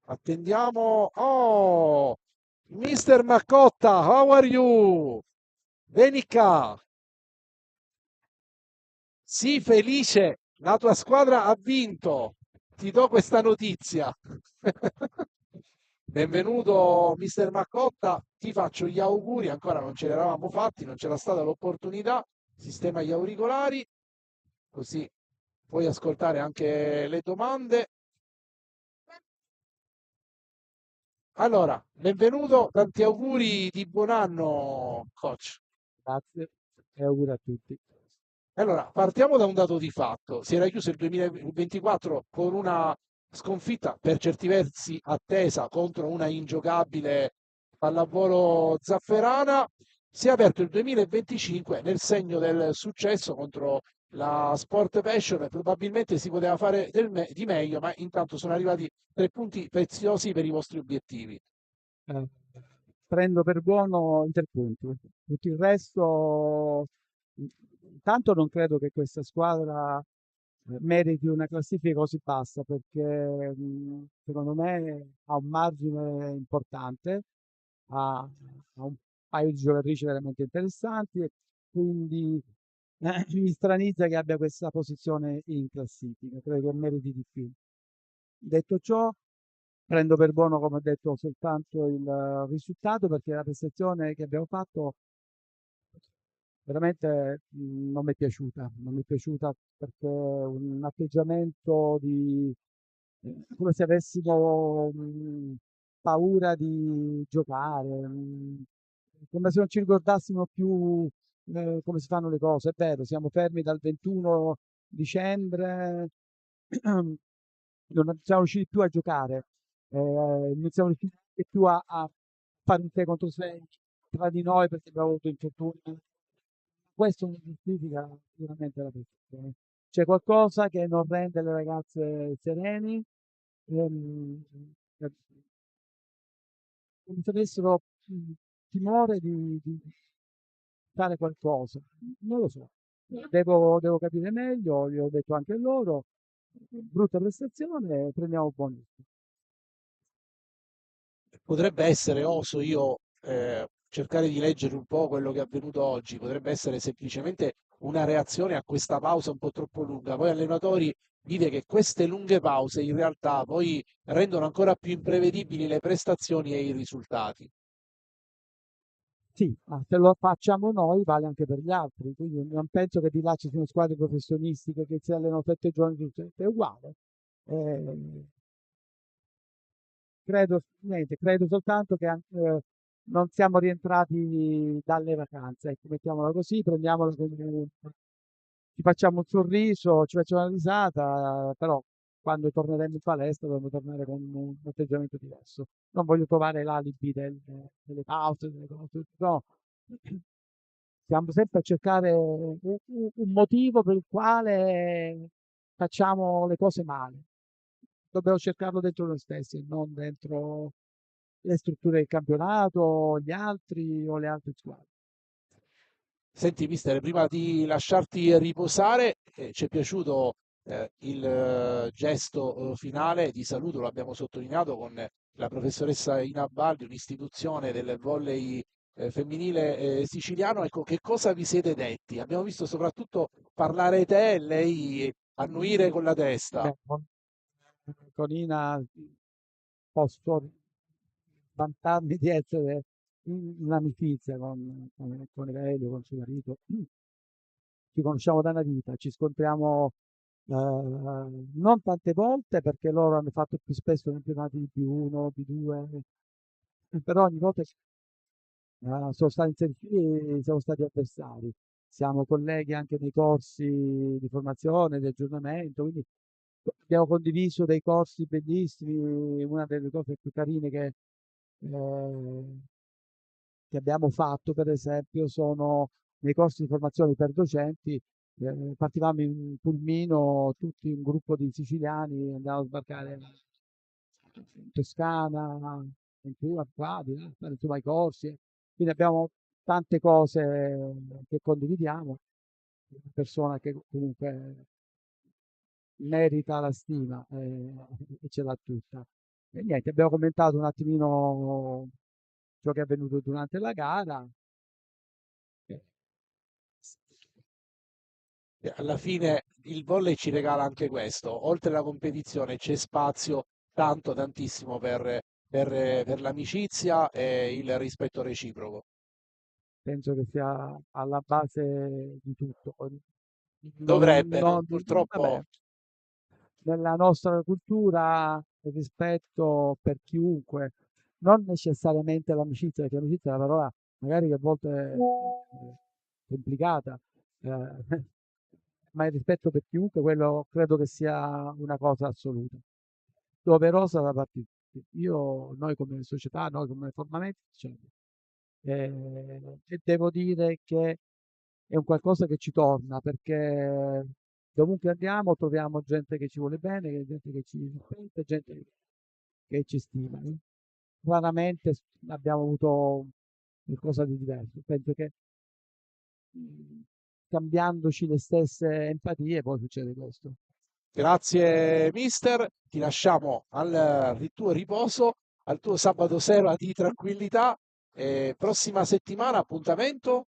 Attendiamo. Oh, Mr. Maccotta, how are you? Vieni qua. Sì, Felice, la tua squadra ha vinto. Ti do questa notizia. Benvenuto, Mister Maccotta. Ti faccio gli auguri. Ancora non ce l'eravamo fatti, non c'era stata l'opportunità. Sistema gli auricolari, così puoi ascoltare anche le domande. Allora, benvenuto, tanti auguri di buon anno, coach. Grazie e auguri a tutti. Allora, partiamo da un dato di fatto. Si era chiuso il 2024 con una sconfitta per certi versi attesa contro una ingiocabile pallavolo zafferana. Si è aperto il 2025 nel segno del successo contro la Sport Passion e probabilmente si poteva fare di meglio, ma intanto sono arrivati 3 punti preziosi per i vostri obiettivi. Eh, Prendo per buono i 3 punti. Tutto il resto, intanto non credo che questa squadra meriti una classifica così bassa perché secondo me ha un margine importante, ha un paio di giocatrici veramente interessanti e quindi mi stranizza che abbia questa posizione in classifica, credo che meriti di più. Detto ciò, prendo per buono, come ho detto, soltanto il risultato perché la prestazione che abbiamo fatto veramente non mi è piaciuta, non mi è piaciuta perché un atteggiamento di come se avessimo paura di giocare, come se non ci ricordassimo più come si fanno le cose. È vero, siamo fermi dal 21 dicembre, non siamo riusciti più a giocare, non siamo riusciti più a fare un 6 contro 6 tra di noi perché abbiamo avuto infortuni. Questo non giustifica sicuramente la prestazione. C'è qualcosa che non rende le ragazze sereni, ehm, eh, come se avessero timore di fare qualcosa. Non lo so. Devo capire meglio, gli ho detto anche a loro. Brutta prestazione, prendiamo buonissimo. Potrebbe essere, oso io, cercare di leggere un po' quello che è avvenuto oggi, potrebbe essere semplicemente una reazione a questa pausa un po' troppo lunga. Voi allenatori dite che queste lunghe pause in realtà poi rendono ancora più imprevedibili le prestazioni e i risultati. Sì, ma se lo facciamo noi vale anche per gli altri, quindi non penso che di là ci siano squadre professionistiche che si allenano 7 giorni su 7, è uguale. Eh, credo soltanto che non siamo rientrati dalle vacanze, ecco, mettiamola così, prendiamola come ci facciamo un sorriso, ci facciamo una risata, però quando torneremo in palestra dovremo tornare con un atteggiamento diverso. Non voglio trovare l'alibi delle pause, delle cose, no. Stiamo sempre a cercare un motivo per il quale facciamo le cose male. Dobbiamo cercarlo dentro noi stessi, non dentro le strutture del campionato, gli altri o le altre squadre. Senti, mister, prima di lasciarti riposare, ci è piaciuto il gesto finale di saluto, lo abbiamo sottolineato con la professoressa Inabaldi, un'istituzione del volley femminile siciliano, ecco, che cosa vi siete detti? Abbiamo visto soprattutto parlare te e lei annuire con la testa. Beh, con Ina posso vantarmi di essere in amicizia con Aurelio, con suo marito. Ci conosciamo da una vita, ci scontriamo non tante volte perché loro hanno fatto più spesso campionati di P1, P2, però ogni volta sono stati in Serie C e siamo stati avversari. Siamo colleghi anche nei corsi di formazione, di aggiornamento, quindi abbiamo condiviso dei corsi bellissimi. Una delle cose più carine che abbiamo fatto, per esempio, sono nei corsi di formazione per docenti. Partivamo in pulmino, tutti un gruppo di siciliani, andavamo a sbarcare in Toscana, in Puglia, qua, di là, fare, insomma, i corsi. Quindi abbiamo tante cose che condividiamo. Una persona che comunque merita la stima e ce l'ha tutta. E niente, abbiamo commentato un attimino ciò che è avvenuto durante la gara. E alla fine il volley ci regala anche questo, oltre alla competizione c'è spazio tantissimo per l'amicizia e il rispetto reciproco. Penso che sia alla base di tutto. Dovrebbe, Vabbè, purtroppo. nella nostra cultura il rispetto per chiunque, non necessariamente l'amicizia, perché l'amicizia è una parola magari che a volte è complicata, ma il rispetto per chiunque, quello credo che sia una cosa assoluta, doverosa da parte di tutti. Noi come società, noi come formamenti, diciamo, e devo dire che è un qualcosa che ci torna perché dovunque andiamo troviamo gente che ci vuole bene, gente che ci rispetta, gente che ci stima. Raramente abbiamo avuto qualcosa di diverso. Penso che cambiandoci le stesse empatie poi succede questo. Grazie mister, ti lasciamo al tuo riposo, al tuo sabato sera di tranquillità. Prossima settimana appuntamento.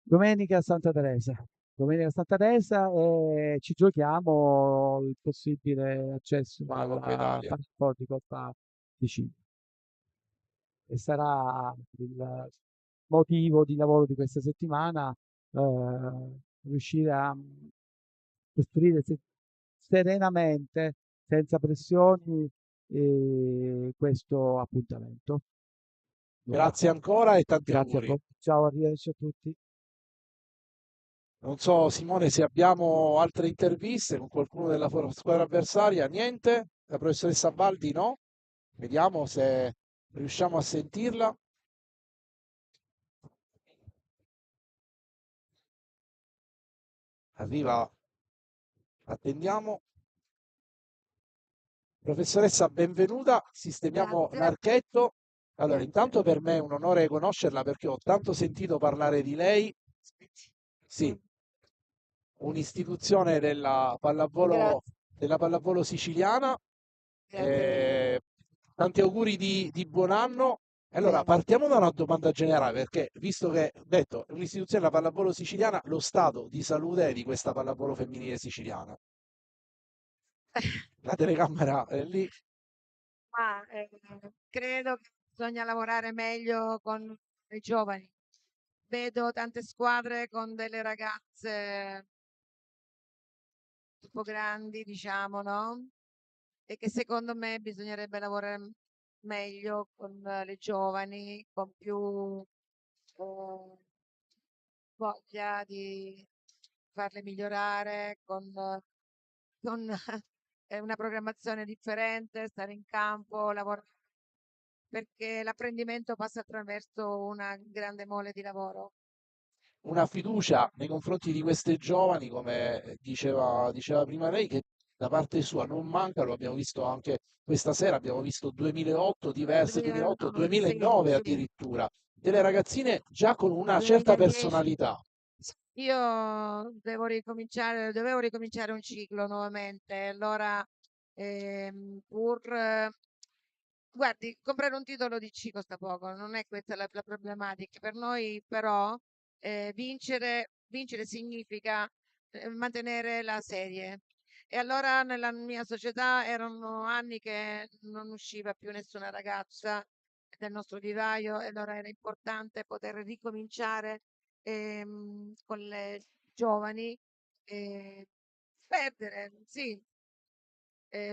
Domenica a Santa Teresa. Domenica a Santa Teresa e ci giochiamo il possibile accesso Alla Coppa alla Italia. Final Four di Coppa Ticino. E sarà il motivo di lavoro di questa settimana riuscire a costruire serenamente, senza pressioni, questo appuntamento. Grazie ancora e tanti Grazie a auguri. voi. Ciao, arrivederci a tutti. Non so, Simone, se abbiamo altre interviste con qualcuno della squadra avversaria. Niente? La professoressa Baldi no? Vediamo se riusciamo a sentirla. Arriva, attendiamo. Professoressa, benvenuta. Sistemiamo Grazie, l'archetto. Allora, grazie. intanto per me è un onore conoscerla perché ho tanto sentito parlare di lei. Sì, un'istituzione Grazie, della pallavolo siciliana. grazie mille. Tanti auguri di buon anno. Allora, Bene. partiamo da una domanda generale, perché visto che, detto, è un'istituzione della pallavolo siciliana, lo stato di salute di questa pallavolo femminile siciliana. La telecamera è lì. Ma credo che bisogna lavorare meglio con i giovani. Vedo tante squadre con delle ragazze troppo grandi, diciamo, no? E che secondo me bisognerebbe lavorare meglio con le giovani, con più voglia di farle migliorare, con una programmazione differente, stare in campo, lavorare, perché l'apprendimento passa attraverso una grande mole di lavoro. Una fiducia nei confronti di queste giovani, come diceva prima lei, che da parte sua non manca, lo abbiamo visto anche questa sera, abbiamo visto 2008, diverse 2008, 2009, sì, 2009 sì, addirittura, delle ragazzine già con una certa 2010. personalità. Io dovevo ricominciare un ciclo nuovamente, allora pur Guardi, comprare un titolo di C costa poco, non è questa la problematica. Per noi però vincere significa mantenere la serie. E allora nella mia società erano anni che non usciva più nessuna ragazza del nostro vivaio e allora era importante poter ricominciare con le giovani, e perdere, sì,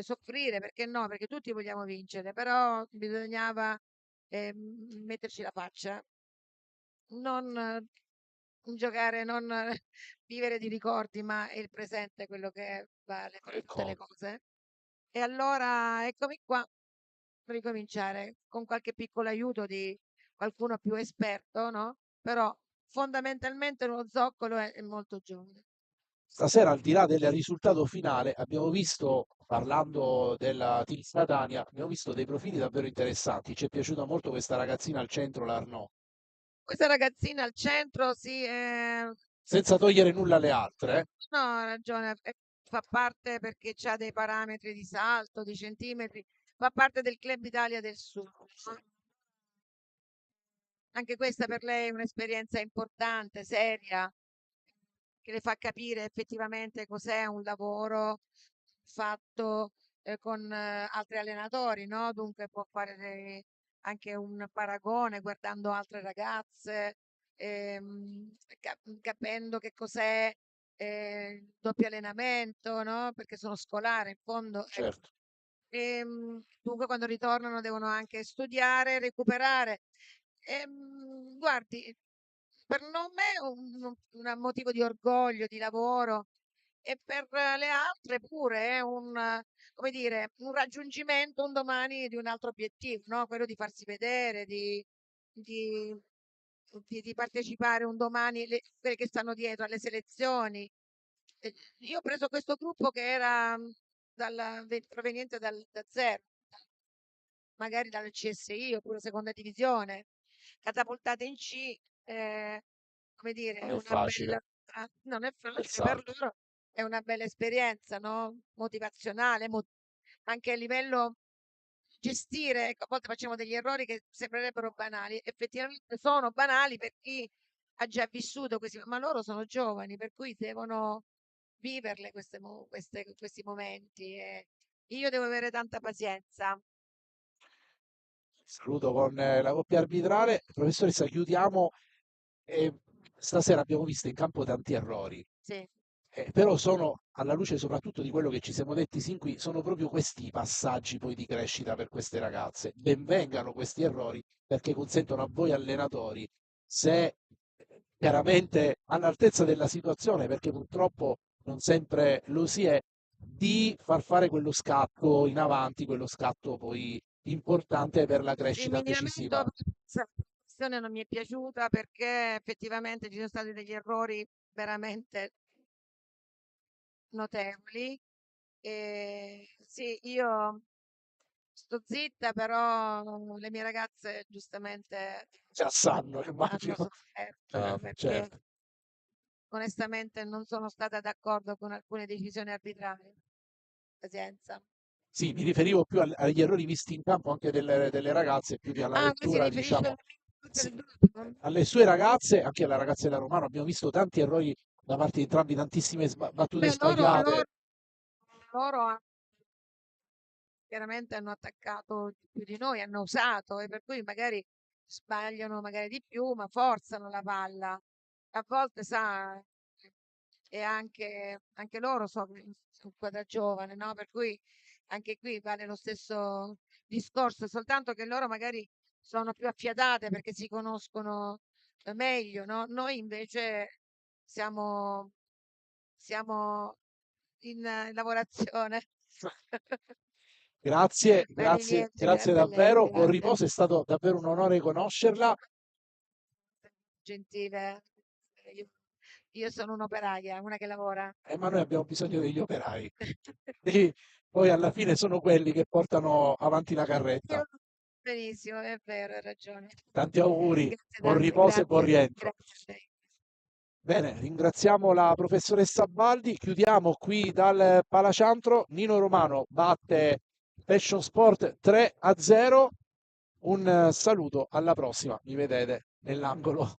soffrire, perché no? Perché tutti vogliamo vincere, però bisognava metterci la faccia, non giocare, non vivere di ricordi, ma è il presente quello che vale per tutte le Ecco, cose. E allora eccomi qua, ricominciare con qualche piccolo aiuto di qualcuno più esperto, no? Però fondamentalmente lo zoccolo è molto giovane. stasera al di là del risultato finale abbiamo visto, parlando della Team Catania, abbiamo visto dei profili davvero interessanti. Ci è piaciuta molto questa ragazzina al centro, l'Arnaud, Questa ragazzina al centro, sì, senza togliere nulla alle altre. no, ha ragione, fa parte perché ha dei parametri di salto, di centimetri, fa parte del Club Italia del Sud, no? Anche questa per lei è un'esperienza importante, seria, che le fa capire effettivamente cos'è un lavoro fatto con altri allenatori, no? Dunque può fare anche un paragone guardando altre ragazze, capendo che cos'è il doppio allenamento, no? Perché sono scolare in fondo. Ecco. Certo, Dunque quando ritornano devono anche studiare, recuperare. Guardi, per me è un motivo di orgoglio, di lavoro e per le altre pure è come dire, un raggiungimento un domani di un altro obiettivo, no? Quello di farsi vedere, di, di partecipare un domani, quelle che stanno dietro alle selezioni. Io ho preso questo gruppo che era proveniente da zero, magari dal CSI oppure seconda divisione, catapultate in C, come dire, non è è una facile bella, non è il facile per salto. loro, è una bella esperienza, no? Motivazionale, anche a livello gestire, ecco, a volte facciamo degli errori che sembrerebbero banali, effettivamente sono banali per chi ha già vissuto questi, ma loro sono giovani, per cui devono viverle questi momenti e io devo avere tanta pazienza. Saluto con la coppia arbitrale. Professoressa, chiudiamo. Eh, Stasera abbiamo visto in campo tanti errori, Sì. però sono, alla luce soprattutto di quello che ci siamo detti sin qui, sono proprio questi i passaggi poi di crescita per queste ragazze. Ben vengano questi errori perché consentono a voi allenatori, se chiaramente all'altezza della situazione, perché purtroppo non sempre lo si è, di far fare quello scatto in avanti, quello scatto poi importante per la Sì, crescita minimamente decisiva. questa questione non mi è piaciuta perché effettivamente ci sono stati degli errori veramente notevoli. E sì, io sto zitta, però le mie ragazze giustamente Già sanno, hanno immagino. sofferto perché Certo. onestamente non sono stata d'accordo con alcune decisioni arbitrali. Pazienza. Sì, mi riferivo più agli errori visti in campo anche delle ragazze, più che alla Ah, come si lettura, riferisce diciamo, al sì, del alle sue ragazze, anche alla ragazza della Romano, abbiamo visto tanti errori da parte di entrambi, tantissime battute Beh, loro, sbagliate. loro chiaramente hanno attaccato più di noi, hanno usato e per cui magari sbagliano magari di più, ma forzano la palla. A volte, sa, e anche loro sono in squadra giovane, no? Per cui anche qui vale lo stesso discorso, soltanto che loro magari sono più affiatate perché si conoscono meglio, no? Noi invece siamo, siamo in lavorazione. Grazie, Mani grazie, miei, grazie grazie a lei, davvero. Buon grazie a riposo, è stato davvero un onore conoscerla. gentile. Io, io sono un'operaia, una che lavora. Ma noi abbiamo bisogno degli operai. E poi alla fine sono quelli che portano avanti la carretta. Io- Benissimo, è vero, hai ragione. Tanti auguri, Grazie buon tante, riposo e buon grazie, rientro. grazie a lei. Bene, ringraziamo la professoressa Baldi. Chiudiamo qui dal Palaciantro. Nino Romano batte Passion Sport 3-0. Un saluto, alla prossima, mi vedete nell'angolo